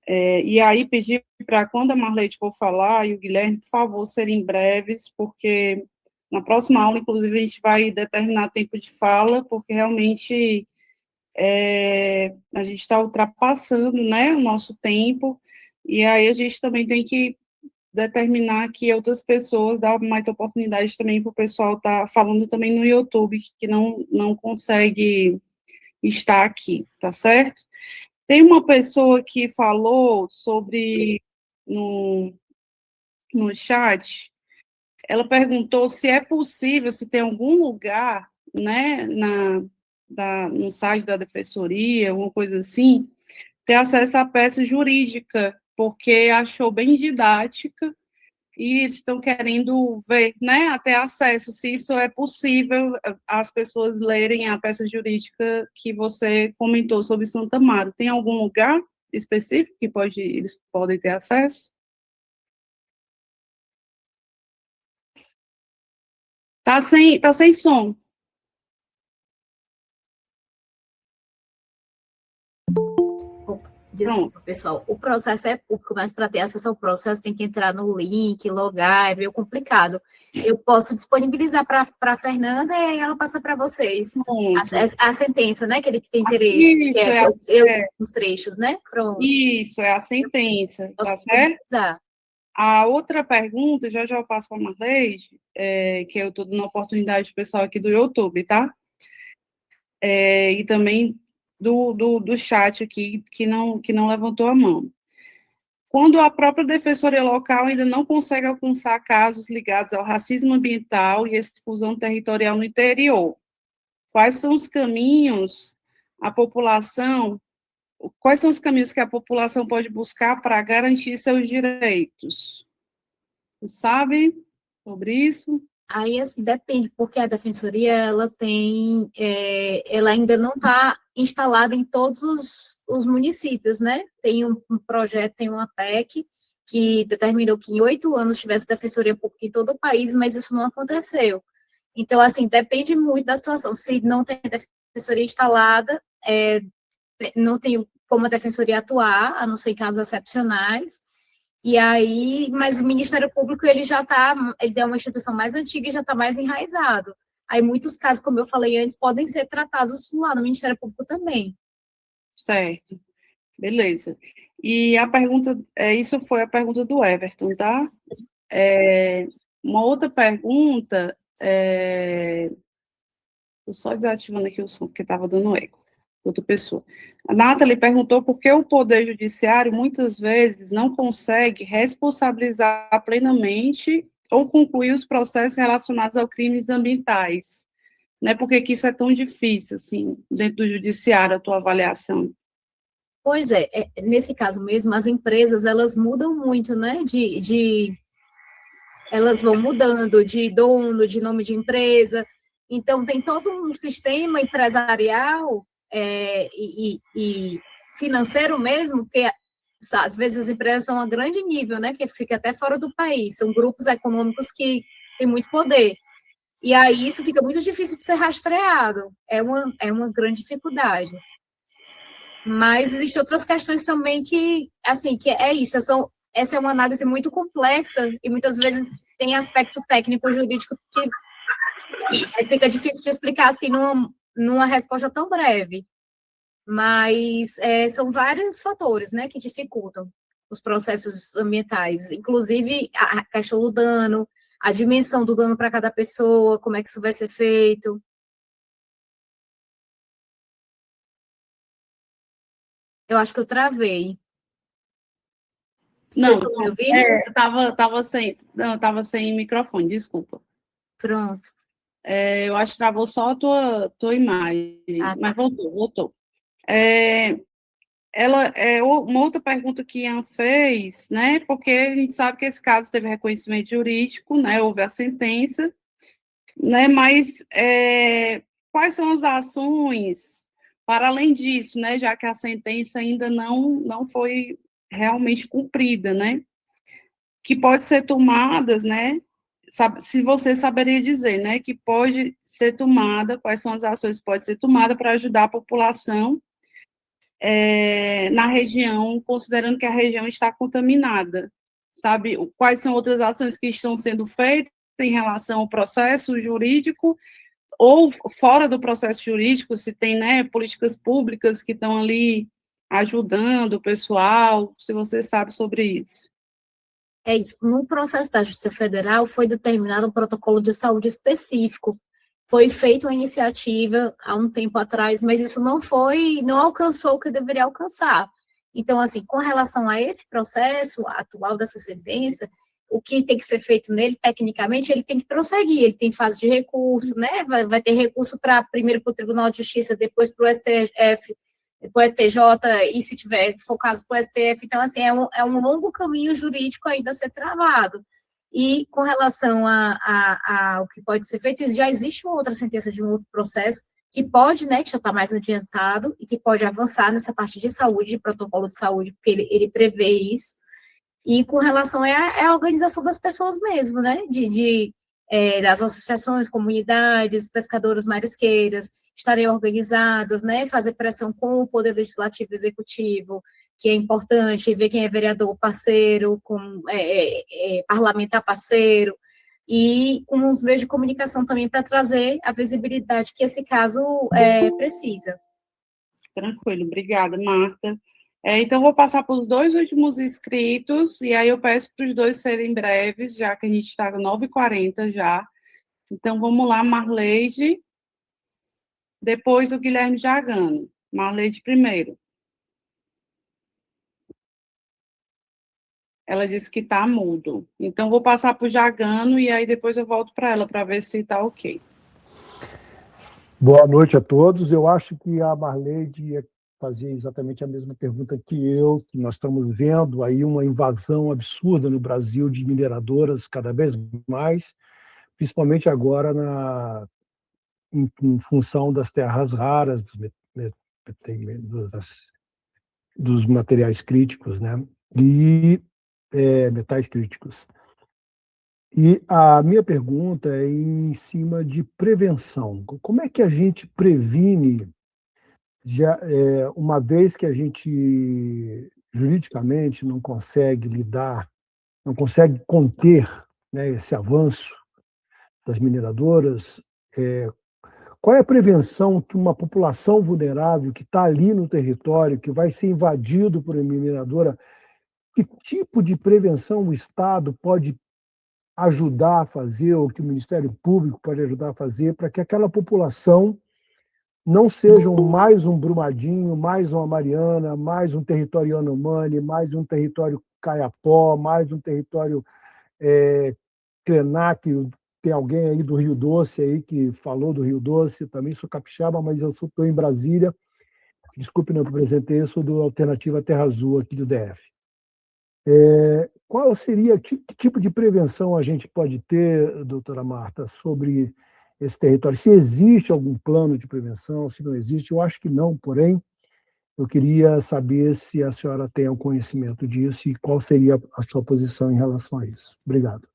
Speaker 3: E aí pedir para, quando a Marleide for falar, e o Guilherme, por favor, serem breves, porque na próxima aula, inclusive, a gente vai determinar tempo de fala, porque realmente a gente está ultrapassando, né, o nosso tempo, e aí a gente também tem que determinar que outras pessoas, dar mais oportunidade também para o pessoal estar falando também no YouTube, que não consegue estar aqui, tá certo? Tem uma pessoa que falou sobre, no chat, ela perguntou se é possível, se tem algum lugar, né, no site da Defensoria, alguma coisa assim, ter acesso à peça jurídica, porque achou bem didática e eles estão querendo ver, né, até acesso, se isso é possível, as pessoas lerem a peça jurídica que você comentou sobre Santa Amaro. Tem algum lugar específico que eles podem ter acesso? Tá sem som.
Speaker 2: Desculpa, pessoal, o processo é público, mas para ter acesso ao processo tem que entrar no link, logar, é meio complicado. Eu posso disponibilizar para a Fernanda e ela passa para vocês a sentença, né, que ele tem interesse,
Speaker 3: Isso,
Speaker 2: os trechos, né? Pronto.
Speaker 3: Isso, é a sentença, tá certo? A outra pergunta, já eu passo para a Marleide, que eu estou dando oportunidade para o pessoal aqui do YouTube, tá? E também do chat aqui, que não levantou a mão. Quando a própria Defensoria Local ainda não consegue alcançar casos ligados ao racismo ambiental e exclusão territorial no interior, quais são os caminhos que a população pode buscar para garantir seus direitos? Você sabe sobre isso?
Speaker 2: Aí, assim, depende, porque a Defensoria, ela ainda não está instalada em todos os municípios, né? Tem um projeto, tem uma PEC, que determinou que em 8 anos tivesse Defensoria Pública em todo o país, mas isso não aconteceu. Então, assim, depende muito da situação. Se não tem defensoria instalada, não tem como a defensoria atuar, a não ser em casos excepcionais. E aí, mas o Ministério Público, ele é uma instituição mais antiga e já está mais enraizado. Aí, muitos casos, como eu falei antes, podem ser tratados lá no Ministério Público também.
Speaker 3: Certo. Beleza. E a pergunta, isso foi a pergunta do Everton, tá? Uma outra pergunta, estou só desativando aqui o som, porque estava dando eco. Outra pessoa. A Nathalie perguntou por que o Poder Judiciário, muitas vezes, não consegue responsabilizar plenamente ou concluir os processos relacionados a crimes ambientais. Né? Por que isso é tão difícil, assim, dentro do Judiciário, a tua avaliação?
Speaker 2: Pois é, nesse caso mesmo, as empresas, elas mudam muito, né, elas vão mudando de dono, de nome de empresa, então tem todo um sistema empresarial e financeiro mesmo, que às vezes as empresas são a grande nível, né, que fica até fora do país, são grupos econômicos que têm muito poder, e aí isso fica muito difícil de ser rastreado, é uma grande dificuldade. Mas existem outras questões também que, assim, que é isso, essa é uma análise muito complexa e muitas vezes tem aspecto técnico jurídico que fica difícil de explicar assim numa resposta tão breve. Mas são vários fatores, né, que dificultam os processos ambientais, inclusive a questão do dano, a dimensão do dano para cada pessoa, como é que isso vai ser feito. Eu acho que eu travei.
Speaker 3: Não, estava sem microfone, desculpa.
Speaker 2: Pronto.
Speaker 3: Eu acho que travou só a tua imagem, mas voltou. Uma outra pergunta que Ian fez, né, porque a gente sabe que esse caso teve reconhecimento jurídico, né, houve a sentença, né, mas quais são as ações para além disso, né, já que a sentença ainda não foi realmente cumprida, né, que pode ser tomadas, né, se você saberia dizer, né, que pode ser tomada, quais são as ações que podem ser tomadas para ajudar a população na região, considerando que a região está contaminada, sabe, quais são outras ações que estão sendo feitas em relação ao processo jurídico, ou fora do processo jurídico, se tem, né, políticas públicas que estão ali ajudando o pessoal, se você sabe sobre isso.
Speaker 2: É isso. No processo da Justiça Federal foi determinado um protocolo de saúde específico. Foi feita uma iniciativa há um tempo atrás, mas isso não alcançou o que deveria alcançar. Então, assim, com relação a esse processo atual dessa sentença, o que tem que ser feito nele, tecnicamente, ele tem que prosseguir, ele tem fase de recurso, né? Vai ter recurso primeiro para o Tribunal de Justiça, depois para o STF, para o STJ, e se for caso para o STF, então, assim, é um longo caminho jurídico ainda a ser travado. E com relação ao que pode ser feito, já existe uma outra sentença de um outro processo que pode, né, que já está mais adiantado e que pode avançar nessa parte de saúde, de protocolo de saúde, porque ele prevê isso. E com relação à organização das pessoas mesmo, né, das associações, comunidades, pescadores marisqueiras, estarem organizadas, né, fazer pressão com o Poder Legislativo e Executivo, que é importante, ver quem é vereador parceiro, parlamentar parceiro, e com os meios de comunicação também para trazer a visibilidade que esse caso precisa.
Speaker 3: Tranquilo, obrigada, Marta. Então, vou passar para os dois últimos inscritos, e aí eu peço para os dois serem breves, já que a gente está 9h40 já. Então, vamos lá, Marleide, depois o Guilherme Jagano. Marleide primeiro. Ela disse que está mudo. Então, vou passar para o Jagano, e aí depois eu volto para ela, para ver se está ok.
Speaker 15: Boa noite a todos. Eu acho que a Marleide ia fazer exatamente a mesma pergunta que nós estamos vendo aí uma invasão absurda no Brasil de mineradoras cada vez mais, principalmente agora em função das terras raras, dos materiais críticos, né? E metais críticos. E a minha pergunta é em cima de prevenção. Como é que a gente previne, uma vez que a gente juridicamente não consegue lidar, não consegue conter, né, esse avanço das mineradoras, qual é a prevenção que uma população vulnerável que está ali no território, que vai ser invadido por uma mineradora, que tipo de prevenção o Estado pode ajudar a fazer, ou que o Ministério Público pode ajudar a fazer, para que aquela população não seja mais um Brumadinho, mais uma Mariana, mais um território Yanomami, mais um território Caiapó, mais um território Krenak. Tem alguém aí do Rio Doce aí que falou do Rio Doce, também sou capixaba, mas eu estou em Brasília. Desculpe, não apresentei, eu sou do Alternativa Terra Azul aqui do DF. Qual seria, que tipo de prevenção a gente pode ter, doutora Marta, sobre esse território? Se existe algum plano de prevenção, se não existe, eu acho que não, porém, eu queria saber se a senhora tem o conhecimento disso e qual seria a sua posição em relação a isso. Obrigado.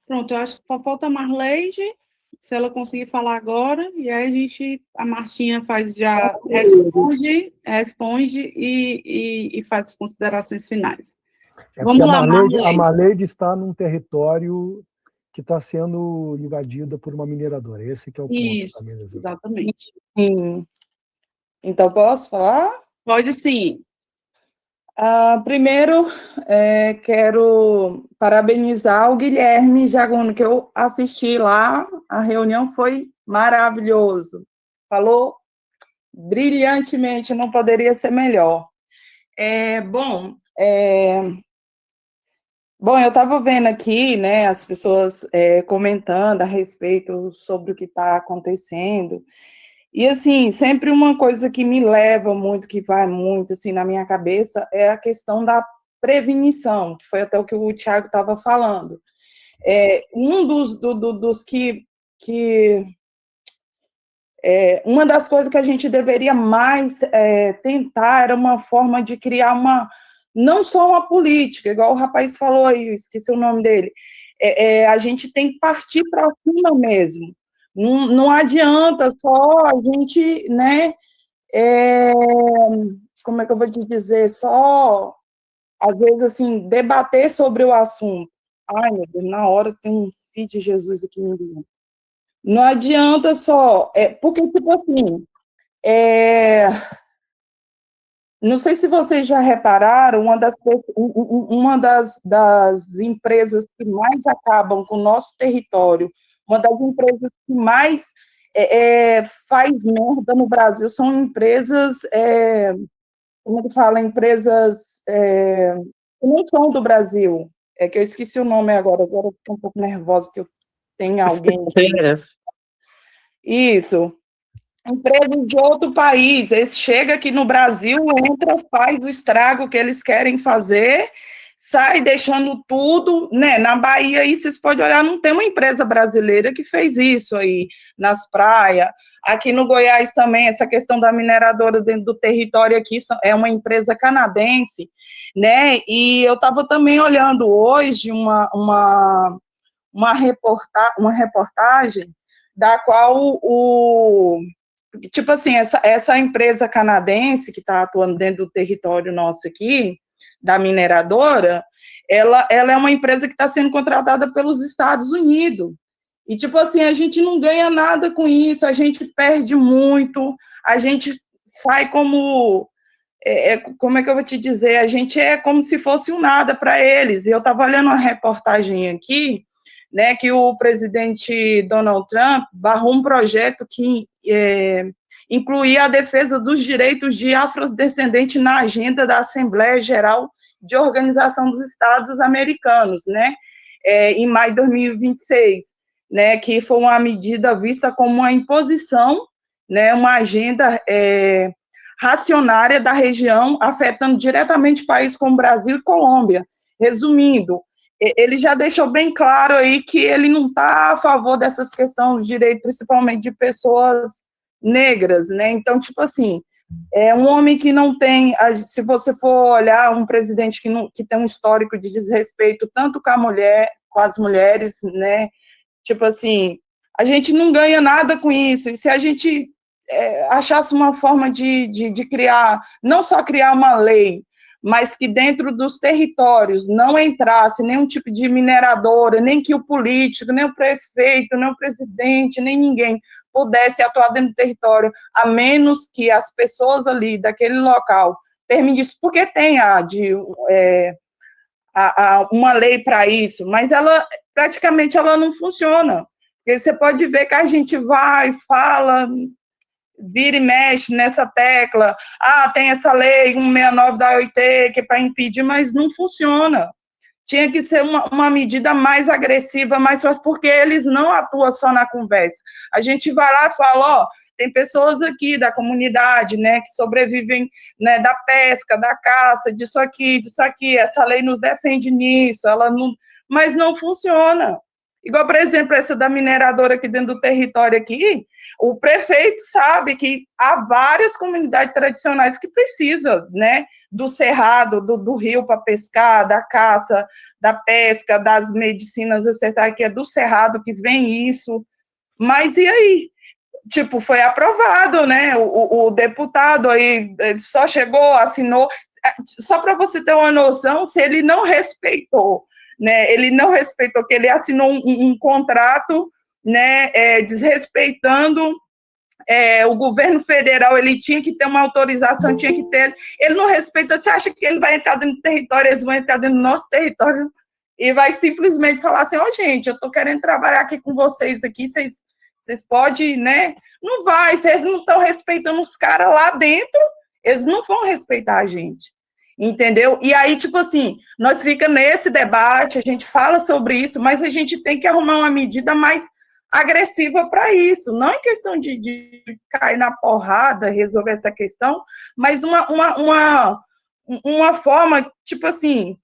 Speaker 3: Pronto, eu acho que só falta a Marleide, se ela conseguir falar agora, e aí a Martinha responde e faz as considerações finais. Vamos lá, Marleide.
Speaker 15: A Marleide está num território que está sendo invadida por uma mineradora. Esse que é o ponto.
Speaker 3: Isso, exatamente.
Speaker 16: Sim. Então, posso falar?
Speaker 3: Pode sim.
Speaker 16: Primeiro, quero parabenizar o Guilherme Jaguno, que eu assisti lá, a reunião foi maravilhoso. Falou brilhantemente, não poderia ser melhor. Bom, eu estava vendo aqui, né, as pessoas comentando a respeito sobre o que está acontecendo. E, assim, sempre uma coisa que me leva muito, que vai muito, assim, na minha cabeça, é a questão da prevenição, que foi até o que o Thiago estava falando. Uma das coisas que a gente deveria mais tentar era uma forma de criar não só uma política, igual o rapaz falou aí, esqueci o nome dele, a gente tem que partir para cima mesmo. Não adianta só a gente, né, como é que eu vou te dizer, só, às vezes, assim, debater sobre o assunto. Ai, meu Deus, na hora tem um filho de Jesus aqui me ligando. Não adianta só, porque, tipo assim, não sei se vocês já repararam, uma das empresas que mais acabam com o nosso território, uma das empresas que mais faz merda no Brasil são empresas, como é que fala, empresas que não são do Brasil, que eu esqueci o nome agora eu fico um pouco nervosa que eu tenho alguém... Isso. Empresas de outro país, eles chegam aqui no Brasil, entra, faz o estrago que eles querem fazer, sai deixando tudo, né? Na Bahia, aí vocês podem olhar, não tem uma empresa brasileira que fez isso aí, nas praias. Aqui no Goiás também, essa questão da mineradora dentro do território aqui, é uma empresa canadense, né? E eu estava também olhando hoje uma reportagem da qual tipo assim, essa empresa canadense que está atuando dentro do território nosso aqui, da mineradora, ela é uma empresa que está sendo contratada pelos Estados Unidos. E, tipo assim, a gente não ganha nada com isso, a gente perde muito, a gente sai como é que eu vou te dizer? A gente é como se fosse um nada para eles. E eu estava olhando uma reportagem aqui, né, que o presidente Donald Trump barrou um projeto que incluía a defesa dos direitos de afrodescendentes na agenda da Assembleia Geral de Organização dos Estados Americanos, né, em maio de 2026, né, que foi uma medida vista como uma imposição, né, uma agenda racionária da região, afetando diretamente países como Brasil e Colômbia. Resumindo, ele já deixou bem claro aí que ele não está a favor dessas questões de direito, principalmente de pessoas negras, né? Então, tipo assim, é um homem que não tem, se você for olhar um presidente que tem um histórico de desrespeito tanto com as mulheres, né? Tipo assim, a gente não ganha nada com isso. E se a gente achasse uma forma de criar, não só criar uma lei, mas que dentro dos territórios não entrasse nenhum tipo de mineradora, nem que o político, nem o prefeito, nem o presidente, nem ninguém pudesse atuar dentro do território, a menos que as pessoas ali daquele local permitissem, porque tem uma lei para isso, mas ela praticamente ela não funciona. Porque você pode ver que a gente vai, fala, vira e mexe nessa tecla, tem essa lei 169 da OIT que é para impedir, mas não funciona. Tinha que ser uma medida mais agressiva, mais forte, porque eles não atuam só na conversa. A gente vai lá e fala, tem pessoas aqui da comunidade, né, que sobrevivem, né, da pesca, da caça, disso aqui, essa lei nos defende nisso, mas não funciona. Igual, por exemplo, essa da mineradora aqui dentro do território aqui, o prefeito sabe que há várias comunidades tradicionais que precisam, né, do cerrado, do rio para pescar, da caça, da pesca, das medicinas ancestrais, que é do cerrado que vem isso. Mas e aí? Tipo, foi aprovado, né? O deputado aí ele só chegou, assinou. Só para você ter uma noção, se ele não respeitou, né? Ele não respeitou que ele assinou um contrato, né? Desrespeitando o governo federal, ele tinha que ter uma autorização, tinha que ter. Ele não respeita. Você acha que ele vai entrar dentro do território? Eles vão entrar dentro do nosso território e vai simplesmente falar assim: gente, eu estou querendo trabalhar aqui com vocês aqui, vocês podem, né? Não vai, vocês não estão respeitando os caras lá dentro, eles não vão respeitar a gente, entendeu? E aí, tipo assim, nós fica nesse debate, a gente fala sobre isso, mas a gente tem que arrumar uma medida mais agressiva para isso, não em questão de cair na porrada, resolver essa questão, mas uma forma, tipo assim,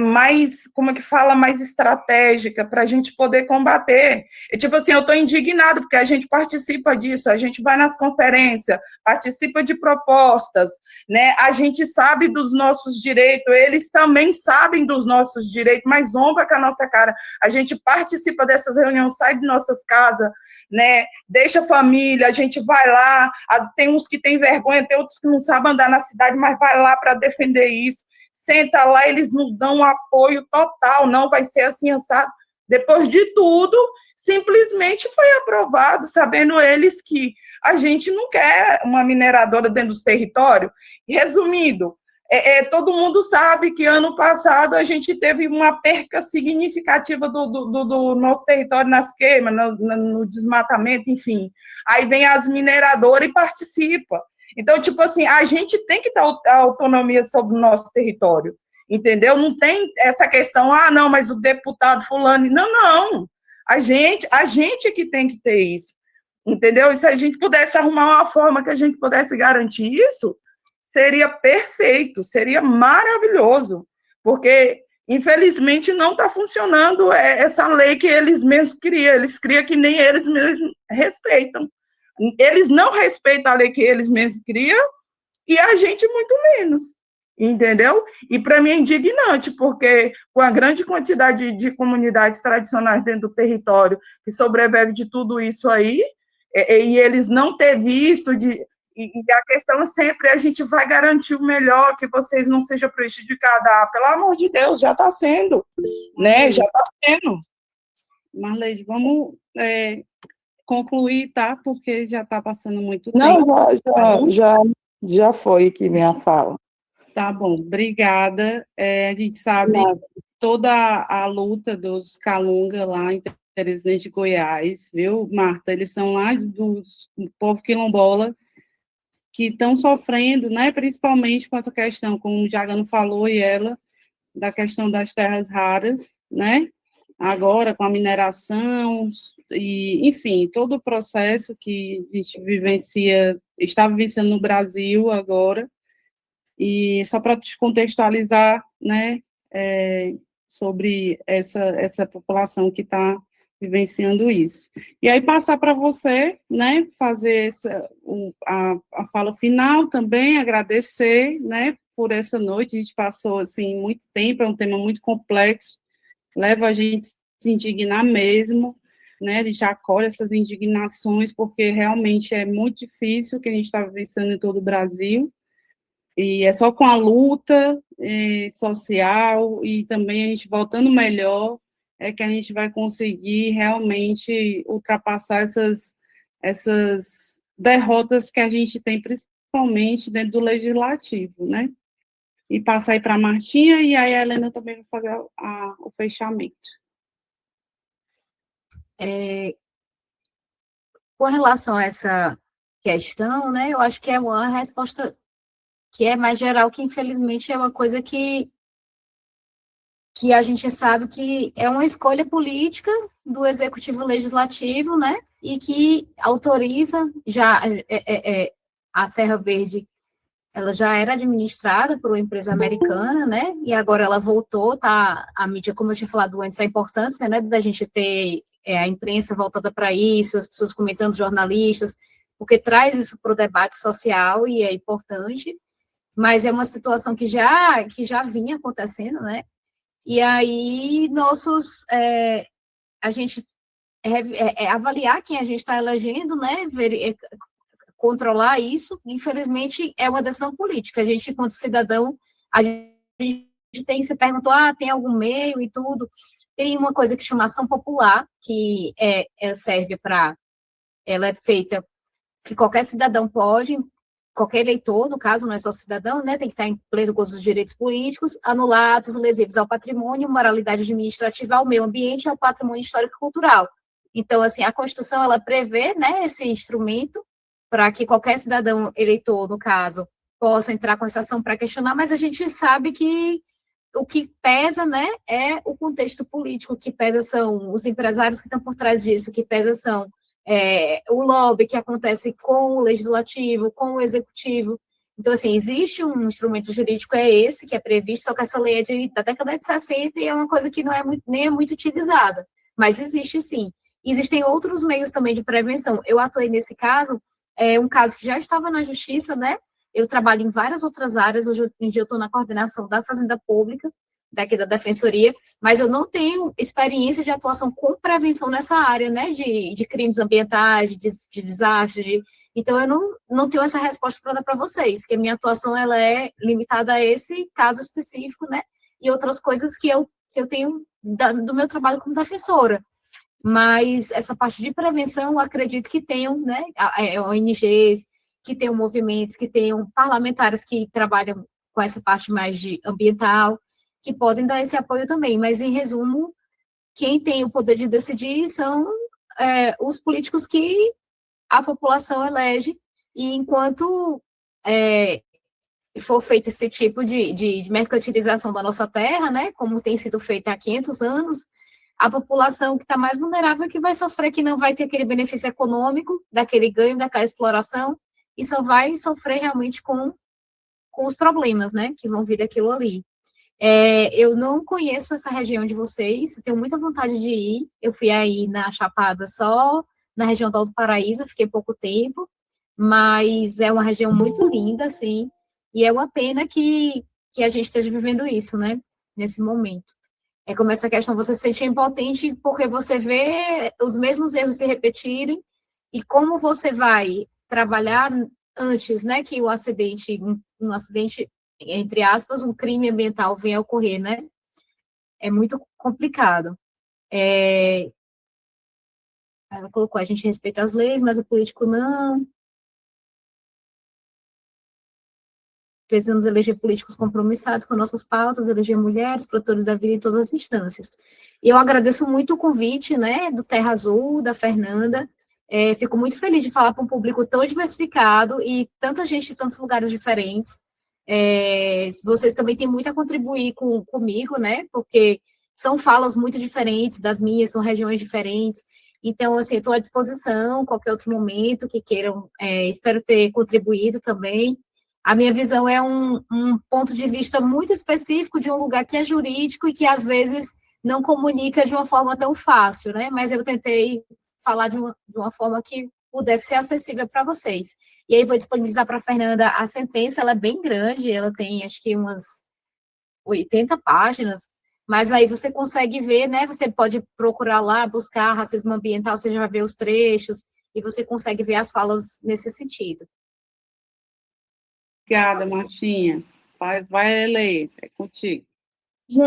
Speaker 16: mais, como é que fala, mais estratégica para a gente poder combater. Tipo assim, eu estou indignado porque a gente participa disso, a gente vai nas conferências, participa de propostas, né? A gente sabe dos nossos direitos, eles também sabem dos nossos direitos, mas zomba com a nossa cara. A gente participa dessas reuniões, sai de nossas casas, né? Deixa a família, a gente vai lá, tem uns que têm vergonha, tem outros que não sabem andar na cidade, mas vai lá para defender isso. Senta lá, eles nos dão um apoio total, não vai ser assim, assado. Depois de tudo, simplesmente foi aprovado, sabendo eles que a gente não quer uma mineradora dentro dos territórios. Resumindo, todo mundo sabe que ano passado a gente teve uma perca significativa do nosso território nas queimas, no desmatamento, enfim. Aí vem as mineradoras e participa. Então, tipo assim, a gente tem que dar autonomia sobre o nosso território, entendeu? Não tem essa questão, não, mas o deputado fulano... Não. A gente que tem que ter isso, entendeu? E se a gente pudesse arrumar uma forma que a gente pudesse garantir isso, seria perfeito, seria maravilhoso, porque, infelizmente, não está funcionando essa lei que eles mesmos criam, eles criam que nem eles mesmos respeitam. Eles não respeitam a lei que eles mesmos criam e a gente muito menos, entendeu? E para mim é indignante, porque com a grande quantidade de comunidades tradicionais dentro do território que sobrevive de tudo isso aí, e eles não ter visto, e a questão sempre a gente vai garantir o melhor, que vocês não sejam prejudicados. Pelo amor de Deus, já está sendo, né? Já está sendo.
Speaker 3: Marleide, vamos concluir, tá? Porque já está passando muito tempo.
Speaker 16: Não, já foi aqui minha fala.
Speaker 3: Tá bom, obrigada. A gente sabe toda a luta dos Calunga lá em Teresina de Goiás, viu, Marta? Eles são lá do povo quilombola que estão sofrendo, né? Principalmente com essa questão, como o Jagano falou e ela, da questão das terras raras, né? Agora com a mineração e, enfim, todo o processo que a gente está vivenciando no Brasil agora. E só para te contextualizar, né, sobre essa população que está vivenciando isso. E aí passar para você, né, fazer a fala final também, agradecer, né, por essa noite. A gente passou, assim, muito tempo, é um tema muito complexo, leva a gente a se indignar mesmo, né, a gente acolhe essas indignações, porque realmente é muito difícil o que a gente está vivenciando em todo o Brasil, e é só com a luta social e também a gente voltando melhor é que a gente vai conseguir realmente ultrapassar essas derrotas que a gente tem, principalmente dentro do legislativo, né? E passar aí para a Martinha, e aí a Helena também vai fazer o fechamento.
Speaker 2: Com relação a essa questão, né, eu acho que é uma resposta que é mais geral, que infelizmente é uma coisa que a gente sabe que é uma escolha política do executivo legislativo, né, e que autoriza já a Serra Verde, ela já era administrada por uma empresa americana, né, e agora ela voltou, tá, a mídia, como eu tinha falado antes, a importância, né, da gente ter a imprensa voltada para isso, as pessoas comentando, jornalistas, porque traz isso para o debate social e é importante, mas é uma situação que já vinha acontecendo, né, e aí a gente avaliar quem a gente está elegendo, né, controlar isso, infelizmente é uma decisão política, a gente, enquanto cidadão, a gente você perguntou, tem algum meio e tudo, tem uma coisa que chama ação popular, que ela serve ela é feita, que qualquer cidadão pode, qualquer eleitor, no caso, não é só cidadão, né, tem que estar em pleno gozo dos direitos políticos, anular atos lesivos ao patrimônio, moralidade administrativa, ao meio ambiente e ao patrimônio histórico e cultural. Então, assim, a Constituição, ela prevê, né, esse instrumento para que qualquer cidadão eleitor, no caso, possa entrar com essa ação para questionar, mas a gente sabe que o que pesa, né, é o contexto político, o que pesa são os empresários que estão por trás disso, o que pesa são o lobby que acontece com o legislativo, com o executivo. Então, assim, existe um instrumento jurídico, esse, que é previsto, só que essa lei é da década de 60 e é uma coisa que nem é muito utilizada, mas existe sim. Existem outros meios também de prevenção. Eu atuei nesse caso, um caso que já estava na justiça, né? Eu trabalho em várias outras áreas, hoje em dia eu estou na coordenação da Fazenda Pública, daqui da Defensoria, mas eu não tenho experiência de atuação com prevenção nessa área, né, de crimes ambientais, de desastres, então eu não tenho essa resposta para dar para vocês, que a minha atuação ela é limitada a esse caso específico, né, e outras coisas que eu tenho do meu trabalho como defensora. Mas essa parte de prevenção, eu acredito que tenham, né, ONGs, que tenham movimentos, que tenham parlamentares que trabalham com essa parte mais de ambiental, que podem dar esse apoio também, mas, em resumo, quem tem o poder de decidir são os políticos que a população elege, e enquanto for feito esse tipo de mercantilização da nossa terra, né, como tem sido feito há 500 anos, a população que está mais vulnerável é que vai sofrer, que não vai ter aquele benefício econômico, daquele ganho, daquela exploração, e só vai sofrer realmente com os problemas, né, que vão vir daquilo ali. Eu não conheço essa região de vocês, tenho muita vontade de ir. Eu fui aí na Chapada só na região do Alto Paraíso, fiquei pouco tempo, mas é uma região muito linda, assim, e é uma pena que a gente esteja vivendo isso, né, nesse momento. É como essa questão, você se sente impotente porque você vê os mesmos erros se repetirem, e como você vai trabalhar antes, né, que um acidente, entre aspas, um crime ambiental venha a ocorrer, né? É muito complicado. Ela colocou, a gente respeita as leis, mas o político não. Precisamos eleger políticos compromissados com nossas pautas, eleger mulheres, produtores da vida em todas as instâncias. E eu agradeço muito o convite, né, do Terra Azul, da Fernanda. Fico muito feliz de falar para um público tão diversificado e tanta gente de tantos lugares diferentes. Vocês também têm muito a contribuir comigo, né, porque são falas muito diferentes das minhas, são regiões diferentes, então, assim, estou à disposição, qualquer outro momento que queiram, espero ter contribuído também. A minha visão é um ponto de vista muito específico de um lugar que é jurídico e que, às vezes, não comunica de uma forma tão fácil, né? Mas eu tentei falar de uma forma que pudesse ser acessível para vocês. E aí vou disponibilizar para a Fernanda a sentença, ela é bem grande, ela tem acho que umas 80 páginas, mas aí você consegue ver, né? Você pode procurar lá, buscar racismo ambiental, você já vai ver os trechos, e você consegue ver as falas nesse sentido.
Speaker 3: Obrigada, Martinha. Vai ler, é contigo.
Speaker 1: Gente,